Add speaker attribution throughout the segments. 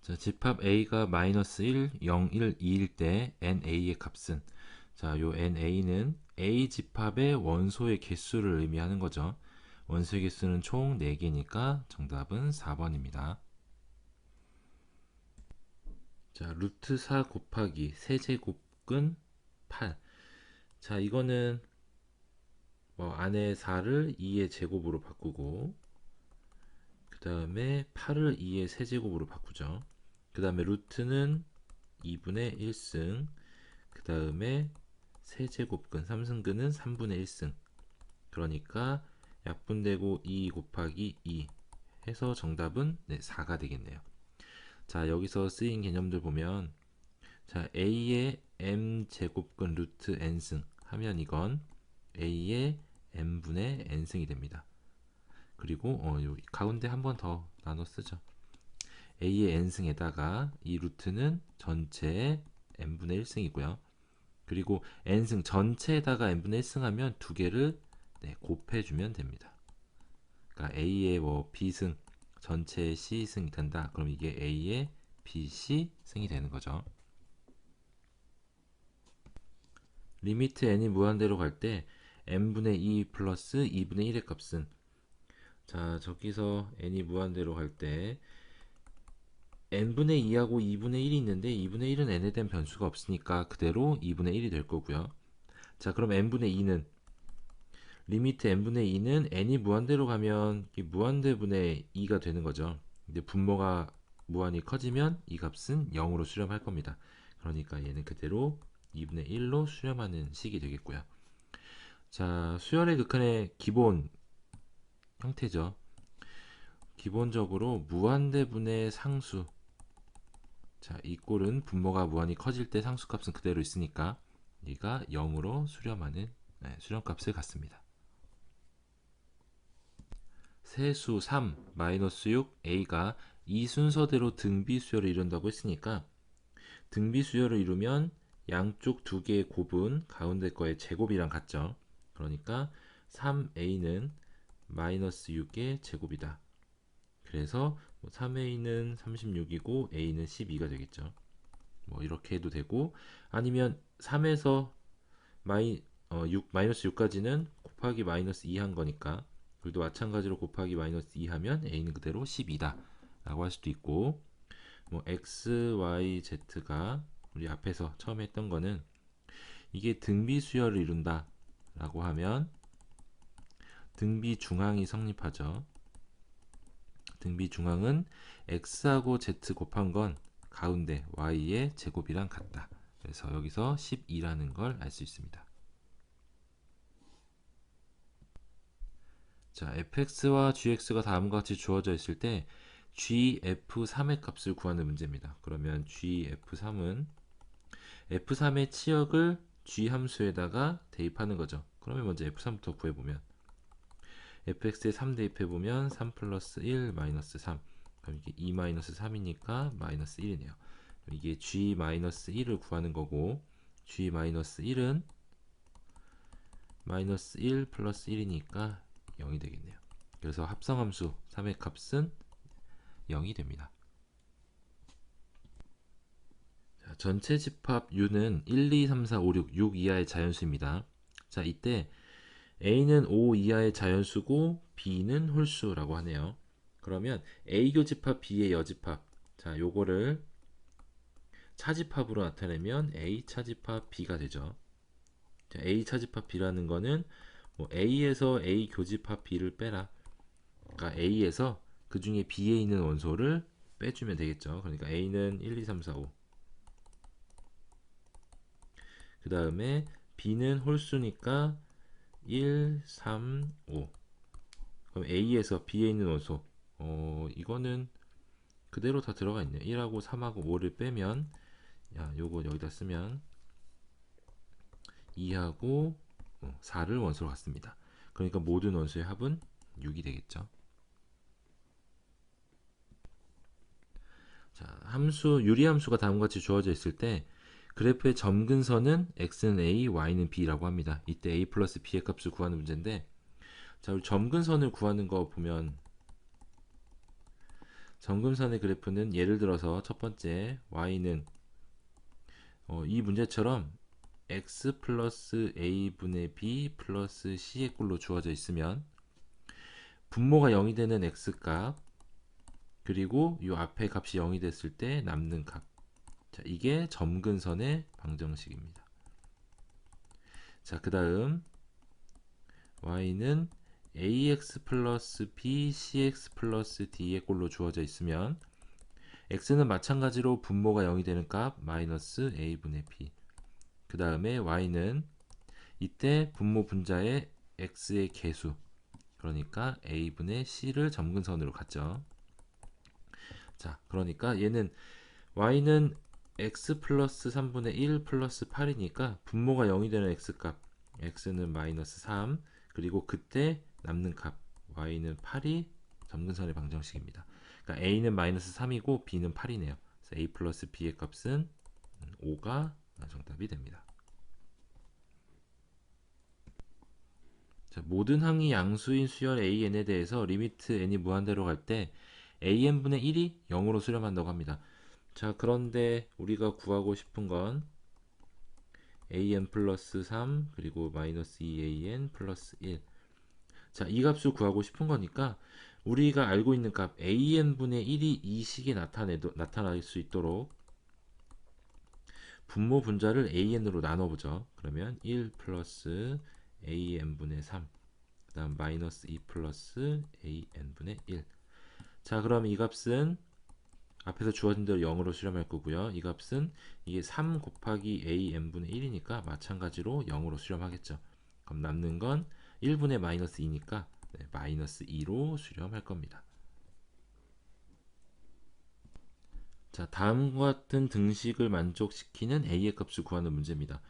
Speaker 1: 자, 집합 a가 마이너스 1, 0, 1, 2일 때 na의 값은, 자, 요 na는 a 집합의 원소의 개수를 의미하는 거죠. 원소의 개수는 총 4개니까 정답은 4번입니다. 자, 루트 4 곱하기 세제곱근 8. 자, 이거는 뭐 안에 4를 2의 제곱으로 바꾸고, 그 다음에 8을 2의 세제곱으로 바꾸죠. 그 다음에 루트는 2분의 1승, 그 다음에 세제곱근 3승근은 3분의 1승. 그러니까 약분되고 2 곱하기 2 해서 정답은 4가 되겠네요. 자, 여기서 쓰인 개념들 보면, 자, a의 m 제곱근 루트 n승 하면 이건 a의 m분의 n승이 됩니다. 그리고 요 가운데 한 번 더 나눠 쓰죠. a의 n승에다가 이 루트는 전체의 n분의 1승이고요. 그리고 n승 전체에다가 n분의 1승 하면 두 개를 곱해주면 됩니다. 그러니까 a의 뭐 b승 전체의 c승이 된다. 그럼 이게 a의 bc승이 되는 거죠. 리미트 n이 무한대로 갈 때 n분의 2 플러스 2분의 1의 값은, 자, 저기서 n이 무한대로 갈 때 n분의 2하고 2분의 1이 있는데 2분의 1은 n에 대한 변수가 없으니까 그대로 2분의 1이 될 거고요. 자, 그럼 n분의 2는, 리미트 n분의 2는 n이 무한대로 가면 이 무한대분의 2가 되는 거죠. 근데 분모가 무한히 커지면 이 값은 0으로 수렴할 겁니다. 그러니까 얘는 그대로 2분의 1로 수렴하는 식이 되겠고요. 자, 수열의 극한의 기본 형태죠. 기본적으로 무한대분의 상수. 자, 이 꼴은 분모가 무한히 커질 때 상수값은 그대로 있으니까 얘가 0으로 수렴하는 수렴값을 갖습니다. 세수 3, 마이너스 6, a가 이 순서대로 등비수열을 이룬다고 했으니까 등비수열을 이루면 양쪽 두 개의 곱은 가운데 거의 제곱이랑 같죠. 그러니까 3a는 마이너스 6의 제곱이다. 그래서 3a는 36이고 a는 12가 되겠죠. 뭐 이렇게 해도 되고, 아니면 3에서 마이너스 6까지는 곱하기 마이너스 2 한 거니까 그래도 마찬가지로 곱하기 마이너스 2 하면 a는 그대로 12다 라고 할 수도 있고, 뭐 x, y, z가 우리 앞에서 처음 했던 거는 이게 등비수열을 이룬다 라고 하면 등비중항이 성립하죠. 등비중항은 x하고 z 곱한 건 가운데 y의 제곱이랑 같다. 그래서 여기서 12라는 걸 알 수 있습니다. 자, fx와 gx가 다음과 같이 주어져 있을 때 gf3의 값을 구하는 문제입니다. 그러면 gf3은 f3의 치역을 g 함수에다가 대입하는 거죠. 그러면 먼저 f3부터 구해보면, fx에 3 대입해보면 3 플러스 1 마이너스 3, 그럼 이게 2 마이너스 3이니까 마이너스 1이네요. 이게 g 마이너스 1을 구하는 거고, g 마이너스 1은 마이너스 1 플러스 1이니까 0이 되겠네요. 그래서 합성함수 3의 값은 0이 됩니다. 자, 전체 집합 U는 1, 2, 3, 4, 5, 6 이하의 자연수입니다. 자, 이때 A는 5 이하의 자연수고 B는 홀수라고 하네요. 그러면 A 교집합 B의 여집합, 자, 요거를 차집합으로 나타내면 A 차집합 B가 되죠. 자, A 차집합 B라는 거는 뭐 A에서 A 교집합 B를 빼라. 그러니까 A에서 그 중에 B에 있는 원소를 빼주면 되겠죠. 그러니까 A는 1, 2, 3, 4, 5. 그 다음에 B는 홀수니까 1, 3, 5. 그럼 A에서 B에 있는 원소, 이거는 그대로 다 들어가 있네요. 1하고 3하고 5를 빼면, 야, 요거 여기다 쓰면 2하고 4를 원소로 갖습니다. 그러니까 모든 원소의 합은 6이 되겠죠. 자, 유리함수가 다음과 같이 주어져 있을 때 그래프의 점근선은 x는 a, y는 b라고 합니다. 이때 a 플러스 b의 값을 구하는 문제인데, 자, 우리 점근선을 구하는 거 보면, 점근선의 그래프는 예를 들어서 첫 번째 y는 이 문제처럼 x 플러스 a분의 b 플러스 c의 꼴로 주어져 있으면 분모가 0이 되는 x값 그리고 이 앞에 값이 0이 됐을 때 남는 값. 자, 이게 점근선의 방정식입니다. 자, 그 다음 y는 ax 플러스 b cx 플러스 d의 꼴로 주어져 있으면 x는 마찬가지로 분모가 0이 되는 값 마이너스 a분의 b. 그 다음에 y는 이때 분모 분자의 x의 개수 그러니까 a분의 c를 점근선으로 갔죠. 자, 그러니까 얘는 y는 x 플러스 3분의 1 플러스 8이니까 분모가 0이 되는 x값 x는 마이너스 3 그리고 그때 남는 값 y는 8이 점근선의 방정식입니다. 그러니까 a는 마이너스 3이고 b는 8이네요. 그래서 a 플러스 b의 값은 5가 정답이 됩니다. 자, 모든 항이 양수인 수열 an에 대해서 리미트 n이 무한대로 갈 때 an분의 1이 0으로 수렴한다고 합니다. 자, 그런데 우리가 구하고 싶은 건 an 플러스 3 그리고 마이너스 2an 플러스 1. 자, 이 값을 구하고 싶은 거니까 우리가 알고 있는 값 an분의 1이 이 식에 나타날 수 있도록 분모 분자를 an으로 나눠보죠. 그러면 1 플러스 an분의 3, 그 다음 마이너스 2 플러스 an분의 1. 자, 그럼 이 값은 앞에서 주어진 대로 0으로 수렴할 거고요. 이 값은 이게 3 곱하기 an분의 1이니까 마찬가지로 0으로 수렴하겠죠. 그럼 남는 건 1분의 마이너스 2니까 마이너스 2로 수렴할 겁니다. 자, 다음과 같은 등식을 만족시키는 a의 값을 구하는 문제입니다.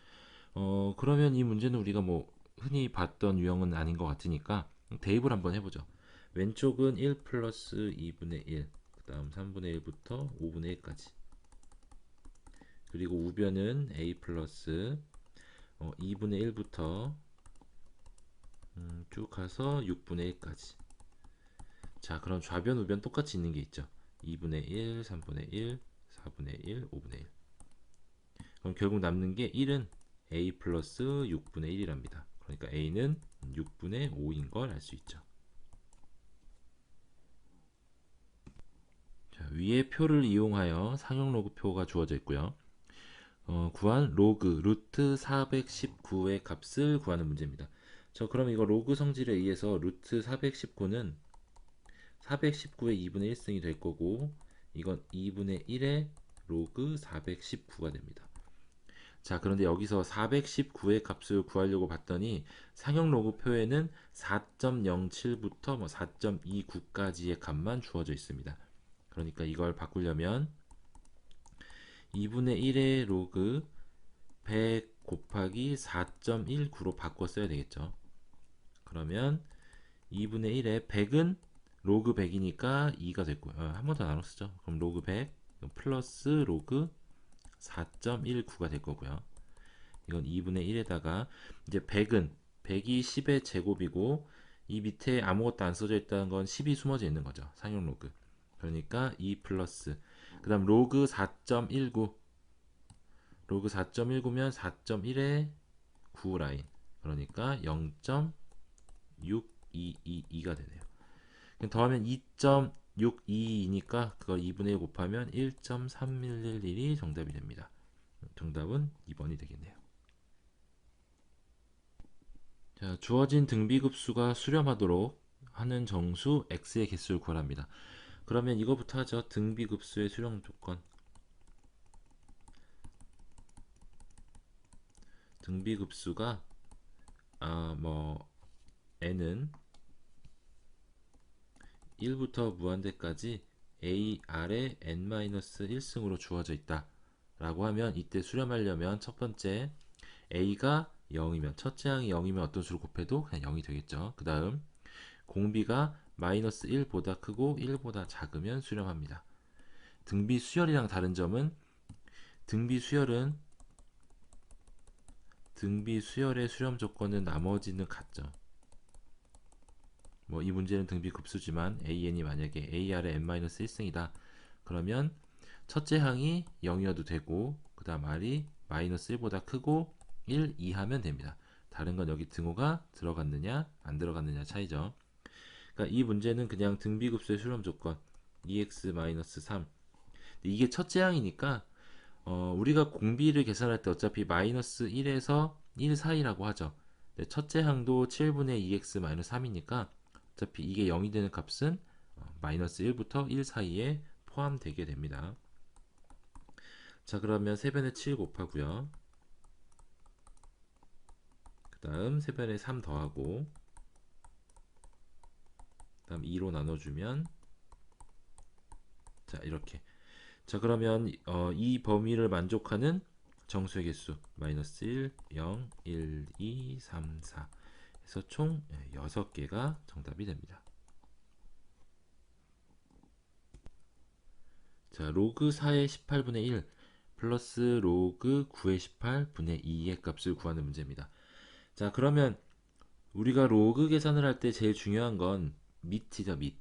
Speaker 1: 그러면 이 문제는 우리가 뭐 흔히 봤던 유형은 아닌 것 같으니까 대입을 한번 해보죠. 왼쪽은 1 플러스 2분의 1, 그 다음 3분의 1부터 5분의 1까지. 그리고 우변은 a 플러스 2분의 1부터 쭉 가서 6분의 1까지. 자, 그럼 좌변 우변 똑같이 있는 게 있죠. 2분의 1, 3분의 1, 4분의 1, 5분의 1. 그럼 결국 남는 게 1은 a 플러스 6분의 1이랍니다. 그러니까 a는 6분의 5인 걸 알 수 있죠. 자, 위의 표를 이용하여 상용 로그 표가 주어져 있고요. 구한 로그 루트 419의 값을 구하는 문제입니다. 그럼 이거 로그 성질에 의해서 루트 419는 419의 2분의 1승이 될 거고 이건 2분의 1의 로그 419가 됩니다. 자, 그런데 여기서 419의 값을 구하려고 봤더니 상형 로그 표에는 4.07부터 4.29까지의 값만 주어져 있습니다. 그러니까 이걸 바꾸려면 2분의 1의 로그 100 곱하기 4.19로 바꿔 써야 되겠죠. 그러면 2분의 1의 100은 로그 100이니까 2가 됐고요. 한 번 더 나눠 쓰죠. 그럼 로그 100 플러스 로그 4.19가 될 거고요. 이건 2분의 1에다가 이제 100이 10의 제곱이고 이 밑에 아무것도 안 써져 있다는 건 10이 숨어져 있는 거죠. 상용 로그. 그러니까 2 플러스 그 다음 로그 4.19 로그 4.19면 4.1의 9 라인 그러니까 0.6222가 되네요. 더하면 2.622니까 그걸 2분의 1 곱하면 1.3111이 정답이 됩니다. 정답은 2번이 되겠네요. 자, 주어진 등비급수가 수렴하도록 하는 정수 x의 개수를 구하랍니다. 그러면 이거부터 하죠. 등비급수의 수렴 조건. 등비급수가 n은 1부터 무한대까지 a 아래 n-1승으로 주어져 있다 라고 하면 이때 수렴하려면 첫 번째 a가 0이면 첫째 항이 0이면 어떤 수를 곱해도 그냥 0이 되겠죠. 그 다음 공비가 마이너스 1보다 크고 1보다 작으면 수렴합니다. 등비 수열이랑 다른 점은 등비 수열의 수렴 조건은 나머지는 같죠. 뭐 이 문제는 등비급수지만 an이 만약에 ar의 n-1승이다. 그러면 첫째 항이 0이어도 되고 그 다음 r이 마이너스 1보다 크고 1 이하면 됩니다. 다른 건 여기 등호가 들어갔느냐 안 들어갔느냐 차이죠. 그러니까 이 문제는 그냥 등비급수의 실험 조건 2x-3. 이게 첫째 항이니까 우리가 공비를 계산할 때 어차피 마이너스 1에서 1 사이라고 하죠. 첫째 항도 7분의 2x-3이니까 어차피 이게 0이 되는 값은 마이너스 1부터 1 사이에 포함되게 됩니다. 자, 그러면 세변에 7 곱하고요. 그 다음 세변에 3 더하고 그 다음 2로 나눠주면 자, 이렇게. 자, 그러면 이 범위를 만족하는 정수의 개수 마이너스 1, 0, 1, 2, 3, 4 해서 총 6개가 정답이 됩니다. 자, 로그 4의 18분의 1 플러스 로그 9의 18분의 2의 값을 구하는 문제입니다. 자, 그러면 우리가 로그 계산을 할 때 제일 중요한 건 밑이죠, 밑.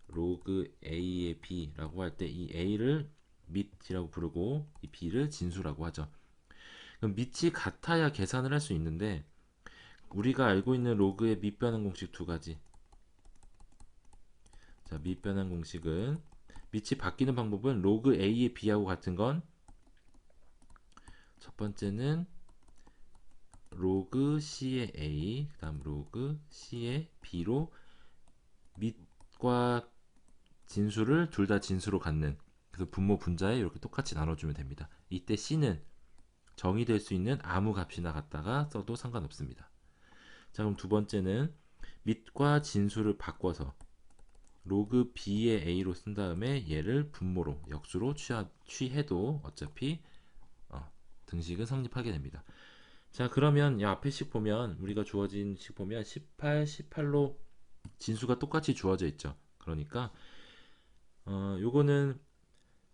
Speaker 1: 로그 a의 b라고 할 때 이 a를 밑이라고 부르고 이 b를 진수라고 하죠. 그럼 밑이 같아야 계산을 할 수 있는데 우리가 알고 있는 로그의 밑변환 공식 두 가지. 자, 밑변환 공식은 밑이 바뀌는 방법은 로그 a의 b하고 같은 건 첫 번째는 로그 c의 a, 그 다음 로그 c의 b로 밑과 진수를 둘 다 진수로 갖는, 그래서 분모 분자에 이렇게 똑같이 나눠주면 됩니다. 이때 c는 정의될 수 있는 아무 값이나 갖다가 써도 상관없습니다. 자, 그럼 두 번째는 밑과 진수를 바꿔서 로그 b의 a로 쓴 다음에 얘를 분모로 역수로 취해도 어차피 등식은 성립하게 됩니다. 자, 그러면 이 앞에 식 보면 우리가 주어진 식 보면 18, 18로 진수가 똑같이 주어져 있죠. 그러니까 요거는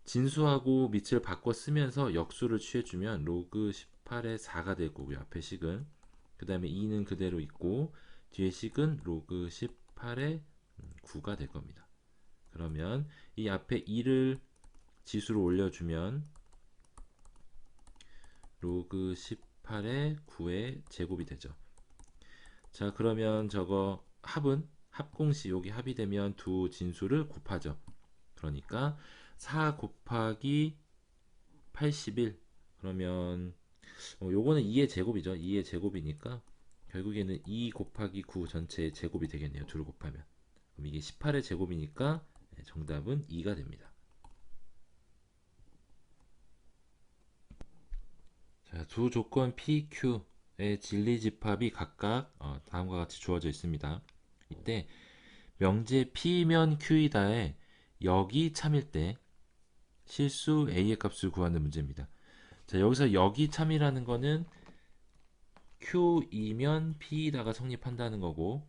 Speaker 1: 진수하고 밑을 바꿔 쓰면서 역수를 취해주면 로그 18의 4가 될 거고요. 앞에 식은. 그 다음에 2는 그대로 있고 뒤에 식은 로그 18의 9가 될 겁니다. 그러면 이 앞에 2를 지수로 올려주면 로그 18의 9의 제곱이 되죠. 자, 그러면 저거 합은 합공식 여기 합이 되면 두 진수를 곱하죠. 그러니까 4 곱하기 81 그러면 요거는 2의 제곱이죠. 2의 제곱이니까 결국에는 2 곱하기 9 전체의 제곱이 되겠네요. 둘을 곱하면. 그럼 이게 18의 제곱이니까 정답은 2가 됩니다. 자, 두 조건 PQ의 진리집합이 각각 다음과 같이 주어져 있습니다. 이때 명제 P면 Q이다에 역이 참일 때 실수 A의 값을 구하는 문제입니다. 자, 여기서 역이 참이라는 거는 Q이면 P이다가 성립한다는 거고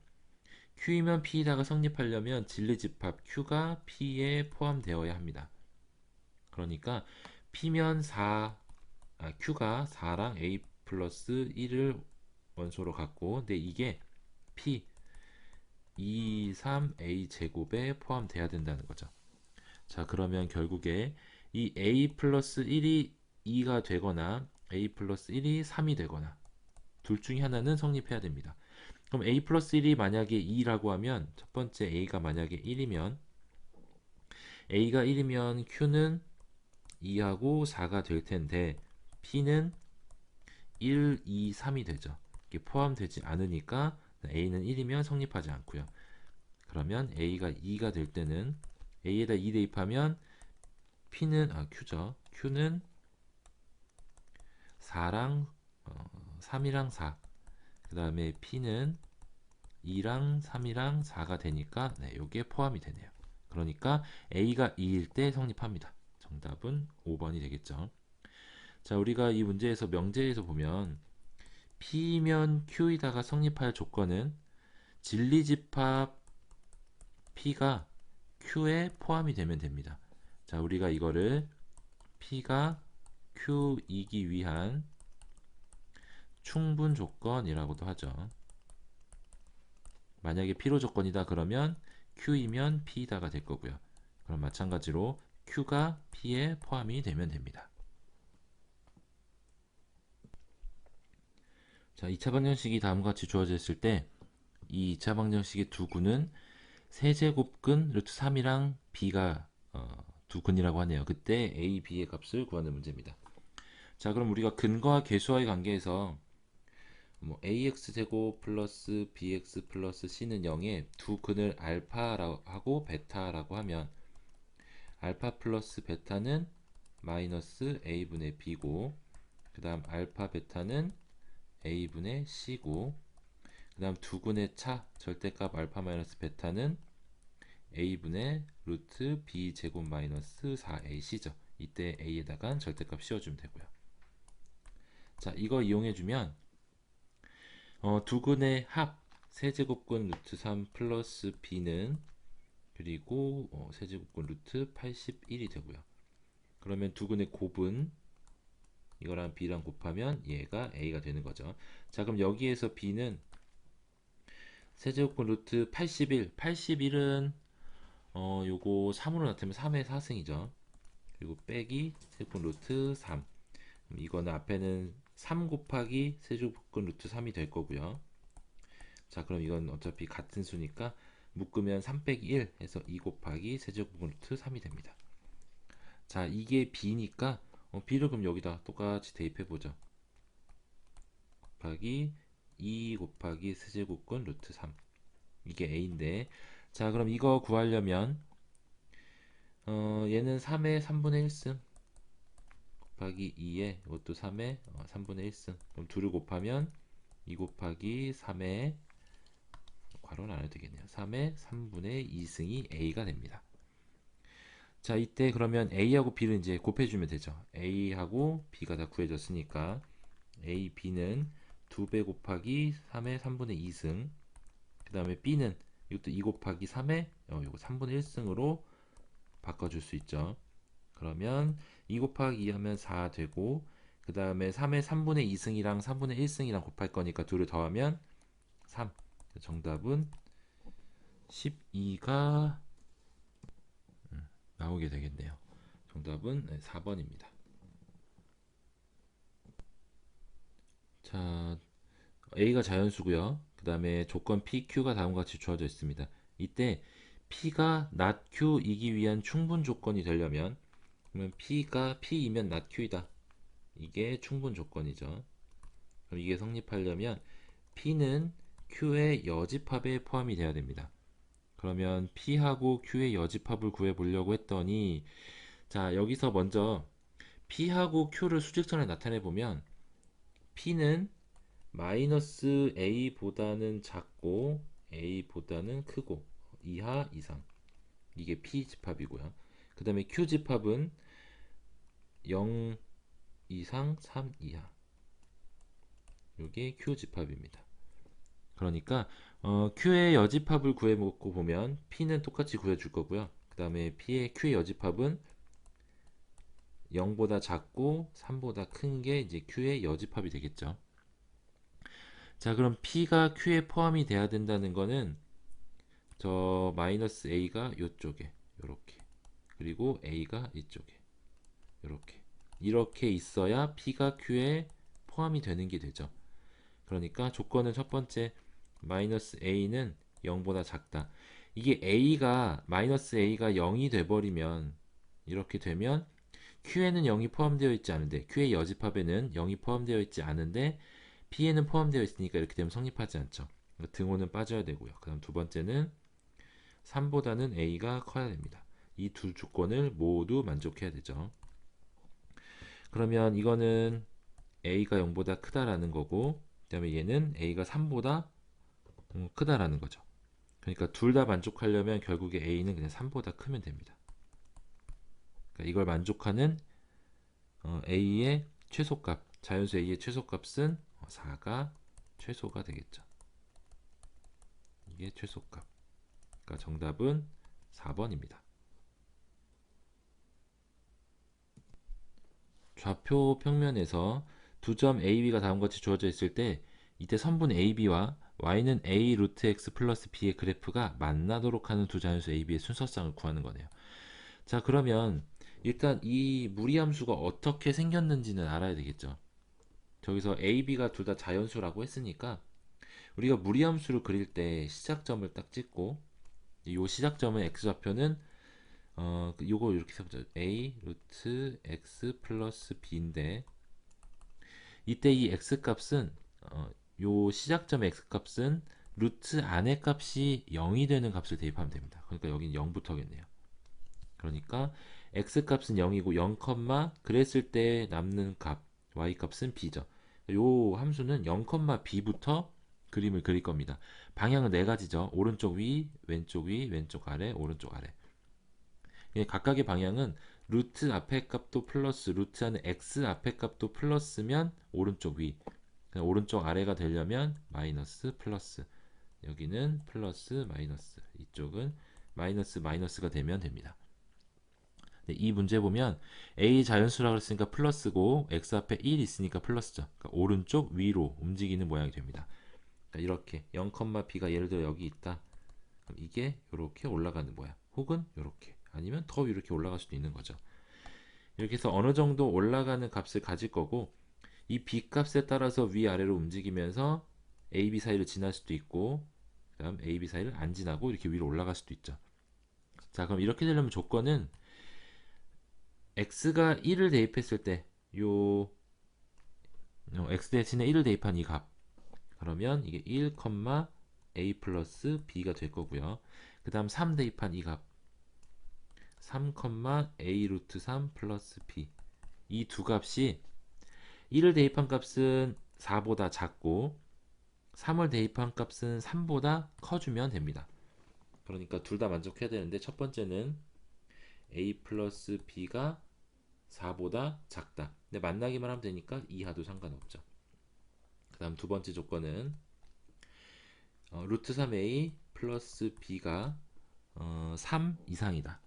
Speaker 1: Q이면 P이다가 성립하려면 진리집합 Q가 P에 포함되어야 합니다. 그러니까 P면 Q가 4랑 A 플러스 1을 원소로 갖고 근데 이게 P 2, 3A 제곱에 포함돼야 된다는 거죠. 자, 그러면 결국에 이 A 플러스 1이 2가 되거나 A 플러스 1이 3이 되거나 둘 중에 하나는 성립해야 됩니다. 그럼 A 플러스 1이 만약에 2라고 하면 첫 번째 A가 만약에 1이면 A가 1이면 Q는 2하고 4가 될 텐데 P는 1, 2, 3이 되죠. 이게 포함되지 않으니까 A는 1이면 성립하지 않고요. 그러면 A가 2가 될 때는 A에다 2 대입하면 Q죠. Q는 4랑 3이랑 4. 그 다음에 P는 2랑 3이랑 4가 되니까 이게 포함이 되네요. 그러니까 A가 2일 때 성립합니다. 정답은 5번이 되겠죠. 자, 우리가 이 문제에서 명제에서 보면 P면 Q이다가 성립할 조건은 진리집합 P가 Q에 포함이 되면 됩니다. 자, 우리가 이거를 P가 Q이기 위한 충분 조건이라고도 하죠. 만약에 P로 조건이다 그러면 Q이면 P다가 될 거고요. 그럼 마찬가지로 Q가 P에 포함이 되면 됩니다. 자, 2차 방정식이 다음과 같이 주어져 있을 때 이 2차 방정식의 두 근은 세제곱근 루트 3이랑 B가 두 근이라고 하네요. 그때 A, B의 값을 구하는 문제입니다. 자, 그럼 우리가 근거와 계수와의 관계에서 뭐 AX제곱 플러스 BX 플러스 C는 0에 두 근을 알파라고 하고 베타라고 하면 알파 플러스 베타는 마이너스 A분의 B고 그 다음 알파 베타는 A분의 C고 그 다음 두 근의 차 절대값 알파 마이너스 베타는 A분의 루트 B 제곱 마이너스 4AC죠. 이때 A에다가 절대값 씌워주면 되고요. 자, 이거 이용해주면 두 근의 합 세제곱근 루트 3 플러스 B는 그리고 세제곱근 루트 81이 되고요. 그러면 두 근의 곱은 이거랑 B랑 곱하면 얘가 A가 되는 거죠. 자, 그럼 여기에서 B는 세제곱근 루트 81, 81은 요거 3으로 나타내면 3의 4승이죠. 그리고 빼기 세제곱근 루트 3. 이거는 앞에는 3 곱하기 세제곱근 루트 3이 될 거고요. 자, 그럼 이건 어차피 같은 수니까 묶으면 3 빼기 1 해서 2 곱하기 세제곱근 루트 3이 됩니다. 자, 이게 B니까 B를 그럼 여기다 똑같이 대입해 보죠. 곱하기 2 곱하기 세제곱근 루트 3. 이게 A인데, 자, 그럼 이거 구하려면 얘는 3의 3분의 1승 곱하기 2에 이것도 3의 3분의 1승. 그럼 둘을 곱하면 2 곱하기 3의 괄호는 안 해도 되겠네요. 3의 3분의 2승이 A가 됩니다. 자, 이때 그러면 A하고 B를 이제 곱해주면 되죠. A하고 B가 다 구해졌으니까 A, B는 2배 곱하기 3의 3분의 2승 그 다음에 B는 이것도 2 곱하기 3의 이거 3분의 1승으로 바꿔줄 수 있죠. 그러면 2 곱하기 2 하면 4 되고 그 다음에 3의 3분의 2승이랑 3분의 1승이랑 곱할 거니까 둘을 더하면 3. 정답은 12가 나오게 되겠네요. 정답은 4번입니다. 자, A가 자연수고요. 그 다음에 조건 PQ가 다음과 같이 주어져 있습니다. 이때 P가 not Q이기 위한 충분 조건이 되려면 그러면 P가 P이면 not Q이다. 이게 충분 조건이죠. 그럼 이게 성립하려면 P는 Q의 여집합에 포함이 돼야 됩니다. 그러면 P하고 Q의 여집합을 구해보려고 했더니 자, 여기서 먼저 P하고 Q를 수직선에 나타내 보면 P는 마이너스 A보다는 작고 A보다는 크고 이하 이상 이게 P 집합이고요. 그 다음에 Q 집합은 0 이상 3 이하 이게 Q 집합입니다. 그러니까 Q의 여집합을 구해먹고 보면 P는 똑같이 구해줄 거고요. 그 다음에 Q의 여집합은 0보다 작고 3보다 큰 게 이제 Q의 여집합이 되겠죠. 자, 그럼 P가 Q에 포함이 돼야 된다는 거는 저 마이너스 A가 이쪽에 이렇게 그리고 A가 이쪽에 이렇게 있어야 P가 Q에 포함이 되는 게 되죠. 그러니까 조건은 첫 번째 마이너스 A는 0보다 작다. 이게 마이너스 A가 0이 돼버리면 이렇게 되면 Q에는 0이 포함되어 있지 않은데 Q의 여집합에는 0이 포함되어 있지 않은데 P에는 포함되어 있으니까 이렇게 되면 성립하지 않죠. 등호는 빠져야 되고요. 그 다음 두 번째는 3보다는 A가 커야 됩니다. 이 두 조건을 모두 만족해야 되죠. 그러면 이거는 A가 0보다 크다라는 거고 그 다음에 얘는 A가 3보다 크다라는 거죠. 그러니까 둘 다 만족하려면 결국에 A는 그냥 3보다 크면 됩니다. 그러니까 이걸 만족하는 A의 최소값, 자연수 A의 최소값은 4가 최소가 되겠죠. 이게 최소값. 그러니까 정답은 4번입니다. 좌표 평면에서 두 점 A, B가 다음과 같이 주어져 있을 때 이때 선분 A, B와 y는 a 루트 x 플러스 b의 그래프가 만나도록 하는 두 자연수 a, b의 순서쌍을 구하는 거네요. 자, 그러면 일단 이 무리함수가 어떻게 생겼는지는 알아야 되겠죠. 저기서 a, b가 둘 다 자연수라고 했으니까 우리가 무리함수를 그릴 때 시작점을 딱 찍고 이 시작점은 x좌표는 요거 이렇게 써보자. a 루트 x 플러스 b인데 이때 이 x 값은 요 시작점의 x 값은 루트 안의 값이 0이 되는 값을 대입하면 됩니다. 그러니까 여기는 0부터겠네요. 그러니까 x 값은 0이고 0, 그랬을 때 남는 값 y 값은 b죠. 요 함수는 0, b부터 그림을 그릴 겁니다. 방향은 네 가지죠. 오른쪽 위, 왼쪽 위, 왼쪽 아래, 오른쪽 아래. 각각의 방향은 루트 앞에 값도 플러스, 루트 안에 x 앞에 값도 플러스면 오른쪽 위, 오른쪽 아래가 되려면 마이너스 플러스, 여기는 플러스 마이너스, 이쪽은 마이너스 마이너스가 되면 됩니다. 이 문제 보면 a 자연수라고 했으니까 플러스고 x 앞에 1 있으니까 플러스죠. 그러니까 오른쪽 위로 움직이는 모양이 됩니다. 그러니까 이렇게 0, b가 예를 들어 여기 있다. 그럼 이게 이렇게 올라가는 모양, 혹은 이렇게, 아니면 더 이렇게 올라갈 수도 있는 거죠. 이렇게 해서 어느 정도 올라가는 값을 가질 거고, 이 b 값에 따라서 위아래로 움직이면서 a, b 사이를 지날 수도 있고, 그 다음 a, b 사이를 안 지나고 이렇게 위로 올라갈 수도 있죠. 자, 그럼 이렇게 되려면 조건은 x가 1을 대입했을 때 요 x 대신에 1을 대입한 이 값, 그러면 이게 1, a 플러스 b가 될 거고요. 그 다음 3 대입한 이 값, 3, a 루트 3 플러스 b, 이 두 값이 1을 대입한 값은 4보다 작고 3을 대입한 값은 3보다 커주면 됩니다. 그러니까 둘 다 만족해야 되는데, 첫 번째는 a 플러스 b가 4보다 작다. 근데 만나기만 하면 되니까 이하도 상관없죠. 그 다음 두 번째 조건은 루트 3a 플러스 b가 3 이상이다.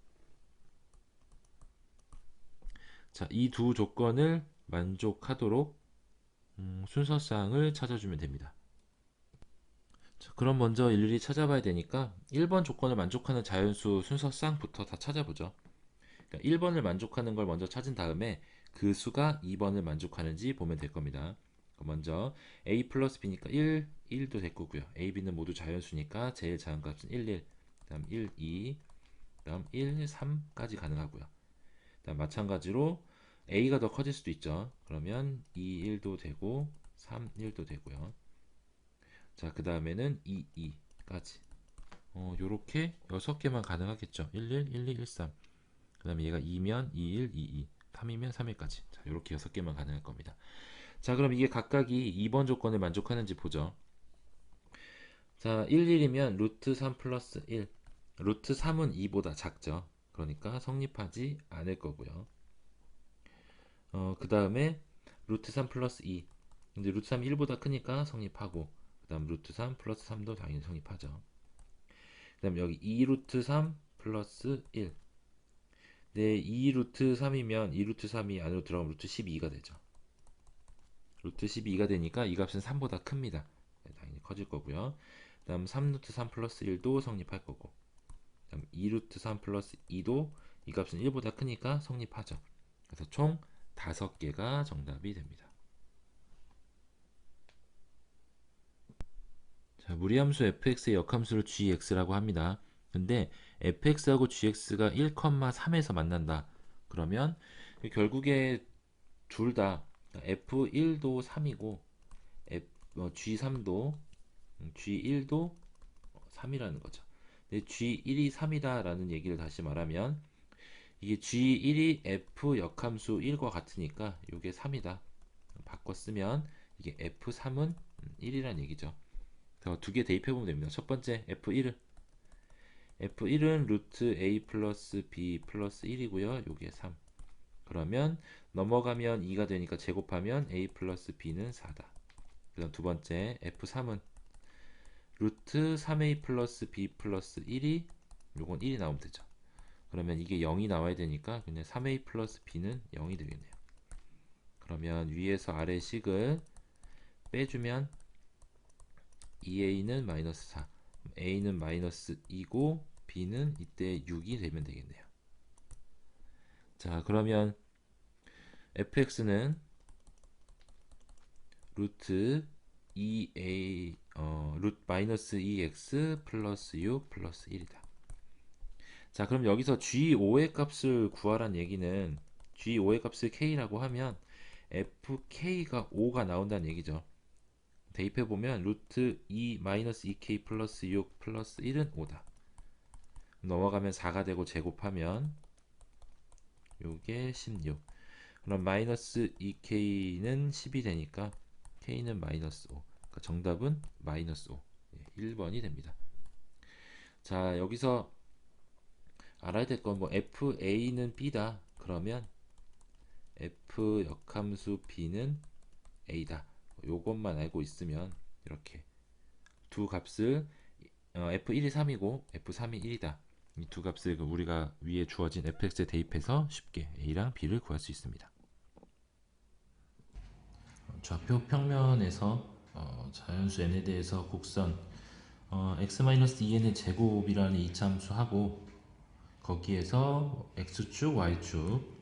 Speaker 1: 자, 이 두 조건을 만족하도록 순서쌍을 찾아주면 됩니다. 자, 그럼 먼저 일일이 찾아봐야 되니까 1번 조건을 만족하는 자연수 순서쌍부터 다 찾아보죠. 그러니까 1번을 만족하는 걸 먼저 찾은 다음에 그 수가 2번을 만족하는지 보면 될 겁니다. 먼저 a 플러스 b니까 1, 1도 될 거고요. a, b는 모두 자연수니까 제일 작은 값은 1, 1, 그 다음 1, 2, 그 다음 1, 3까지 가능하고요. 그 다음 마찬가지로 a가 더 커질 수도 있죠. 그러면 2, 1도 되고 3, 1도 되고요. 자, 그 다음에는 2, 2까지. 요렇게 6개만 가능하겠죠. 1, 1, 1, 2, 1, 3. 그 다음에 얘가 2면 2, 1, 2, 2. 3이면 3일까지. 자, 요렇게 6개만 가능할 겁니다. 자, 그럼 이게 각각이 2번 조건을 만족하는지 보죠. 자, 1, 1이면 루트 3 플러스 1. 루트 3은 2보다 작죠. 그러니까 성립하지 않을 거고요. 그 다음에 루트 3 플러스 2. 근데 루트 3이 1보다 크니까 성립하고, 그 다음 루트 3 플러스 3도 당연히 성립하죠. 그 다음 여기 2 루트 3 플러스 1. 네, 2 루트 3이면 2 루트 3이 안으로 들어가면 루트 12가 되죠. 루트 12가 되니까 이 값은 3보다 큽니다. 네, 당연히 커질 거고요. 그 다음 3 루트 3 플러스 1도 성립할 거고, 그 다음 2 루트 3 플러스 2도 이 값은 1보다 크니까 성립하죠. 그래서 총 5개가 정답이 됩니다. 자, 무리함수 fx의 역함수를 gx라고 합니다. 근데 fx하고 gx가 1,3에서 만난다. 그러면 결국에 둘 다 f1도 3이고 g3도 g1도 3이라는 거죠. 근데 g1이 3이다라는 얘기를 다시 말하면 이게 g1이 f 역함수 1과 같으니까 이게 3이다. 바꿔 쓰면 이게 f3은 1이라는 얘기죠. 두 개 대입해보면 됩니다. 첫 번째 F1은 루트 A 플러스 B 플러스 1이고요. 요게 3. 그러면 넘어가면 2가 되니까 제곱하면 A 플러스 B는 4다. 그 다음 두 번째 F3은 루트 3A 플러스 B 플러스 1이, 요건 1이 나오면 되죠. 그러면 이게 0이 나와야 되니까 그냥 3A 플러스 B는 0이 되겠네요. 그러면 위에서 아래 식을 빼주면 2a는 마이너스 4, a는 마이너스 2고 b는 이때 6이 되면 되겠네요. 자, 그러면 fx는 루트 2a 루트 마이너스 2x 플러스 6 플러스 1이다. 자, 그럼 여기서 g5의 값을 구하란 얘기는 g5의 값을 k라고 하면 fk가 5가 나온다는 얘기죠. 대입해보면 루트 2 마이너스 2k 플러스 6 플러스 1은 5다. 넘어가면 4가 되고 제곱하면 요게 16. 그럼 마이너스 2k는 10이 되니까 k는 마이너스 5. 그러니까 정답은 마이너스 5. 1번이 됩니다. 자, 여기서 알아야 될 건 뭐 fa는 b다. 그러면 f 역함수 b는 a다. 요것만 알고 있으면 이렇게 두 값을 f1이 3이고 f3이 1이다. 이 두 값을 우리가 위에 주어진 fx에 대입해서 쉽게 a랑 b를 구할 수 있습니다. 좌표 평면에서 자연수 n에 대해서 곡선 x-2n의 제곱이라는 이차함수하고 거기에서 x축, y축,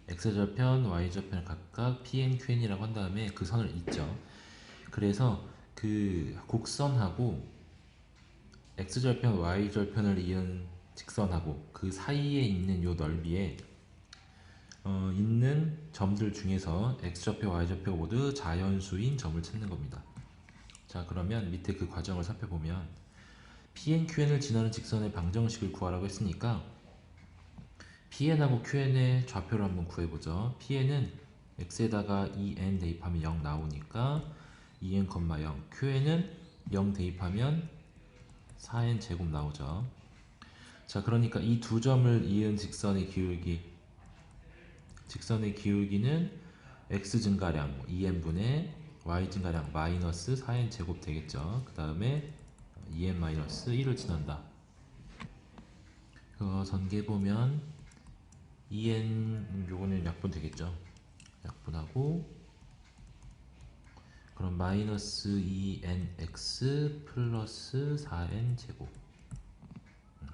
Speaker 1: x절편, y절편을 각각 pn, qn이라고 한 다음에 그 선을 잇죠. 그래서 그 곡선하고 x절편, y절편을 이은 직선하고 그 사이에 있는 요 넓이에 있는 점들 중에서 x좌표, y좌표 모두 자연수인 점을 찾는 겁니다. 자, 그러면 밑에 그 과정을 살펴보면 pn, qn을 지나는 직선의 방정식을 구하라고 했으니까 pn하고 qn의 좌표를 한번 구해보죠. pn은 x에다가 2n 대입하면 0 나오니까 2n, 0 qn은 0 대입하면 4n 제곱 나오죠. 자, 그러니까 이 두 점을 이은 직선의 기울기는 x 증가량 2n분의 y 증가량 마이너스 4n 제곱 되겠죠. 그 다음에 2n 마이너스 1을 지난다. 전개보면 2n 요거는 약분 되겠죠. 약분하고 그럼 마이너스 2nx 플러스 4n 제곱.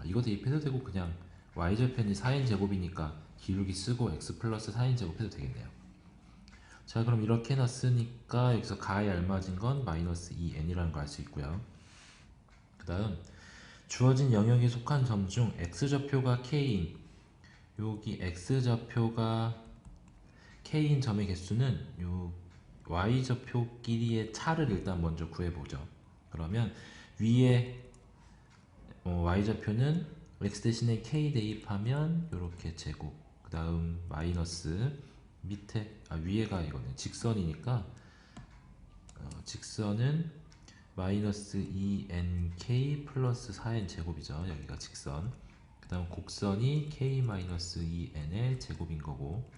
Speaker 1: 이거 대입해도 되고 그냥 y절편이 4n 제곱이니까 기울기 쓰고 x 플러스 4n 제곱 해도 되겠네요. 자, 그럼 이렇게 해놨으니까 여기서 가에 알맞은 건 마이너스 2n이라는 걸 알 수 있고요. 그 다음 주어진 영역에 속한 점 중 x좌표가 k인 여기 x좌표가 k인 점의 개수는 요 y좌표끼리의 차를 일단 먼저 구해보죠. 그러면 위에 y좌표는 x 대신에 k 대입하면 이렇게 제곱, 그 다음 마이너스 밑에 위에가 이거는 직선이니까 직선은 마이너스 2nk 플러스 4n 제곱이죠. 여기가 직선. 그 다음 곡선이 k 마이너스 2n의 제곱인 거고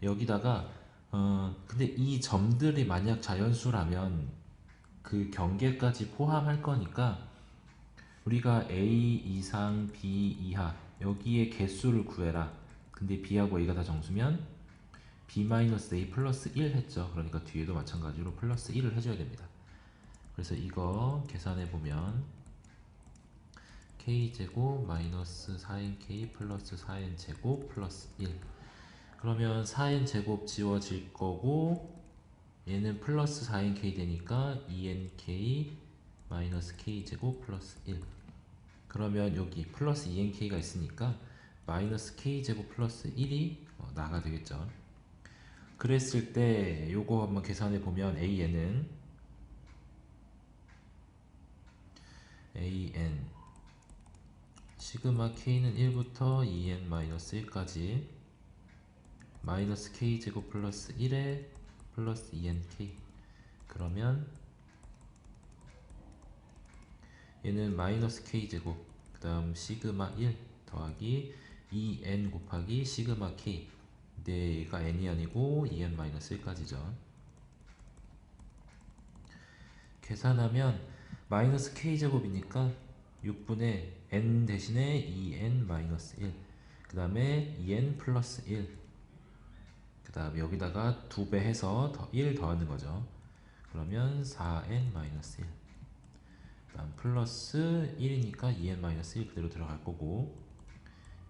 Speaker 1: 여기다가 근데 이 점들이 만약 자연수라면 그 경계까지 포함할 거니까 우리가 a 이상 b 이하 여기에 개수를 구해라. 근데 b하고 a가 다 정수면 b-a 플러스 1 했죠. 그러니까 뒤에도 마찬가지로 플러스 1을 해줘야 됩니다. 그래서 이거 계산해보면 k제곱 마이너스 4nk 플러스 4n제곱 플러스 1 그러면 4n제곱 지워질 거고 얘는 플러스 4nk 되니까 2nk 마이너스 k제곱 플러스 1 그러면 여기 플러스 2nk가 있으니까 마이너스 k제곱 플러스 1이 나가 되겠죠. 그랬을 때 요거 한번 계산해 보면 an은 an 시그마 k는 1부터 2n-1까지 마이너스 k제곱 플러스 1에 플러스 2nk 그러면 얘는 마이너스 k제곱 그 다음 시그마 1 더하기 2n 곱하기 시그마 k 근데 얘가 n이 아니고 2n-1까지죠. 계산하면 마이너스 k제곱이니까 6분의 n 대신에 2n-1 그 다음에 2n 플러스 1 그 다음에 여기다가 2배 해서 1 더하는 거죠. 그러면 4n-1 플러스 1이니까 2n-1 그대로 들어갈 거고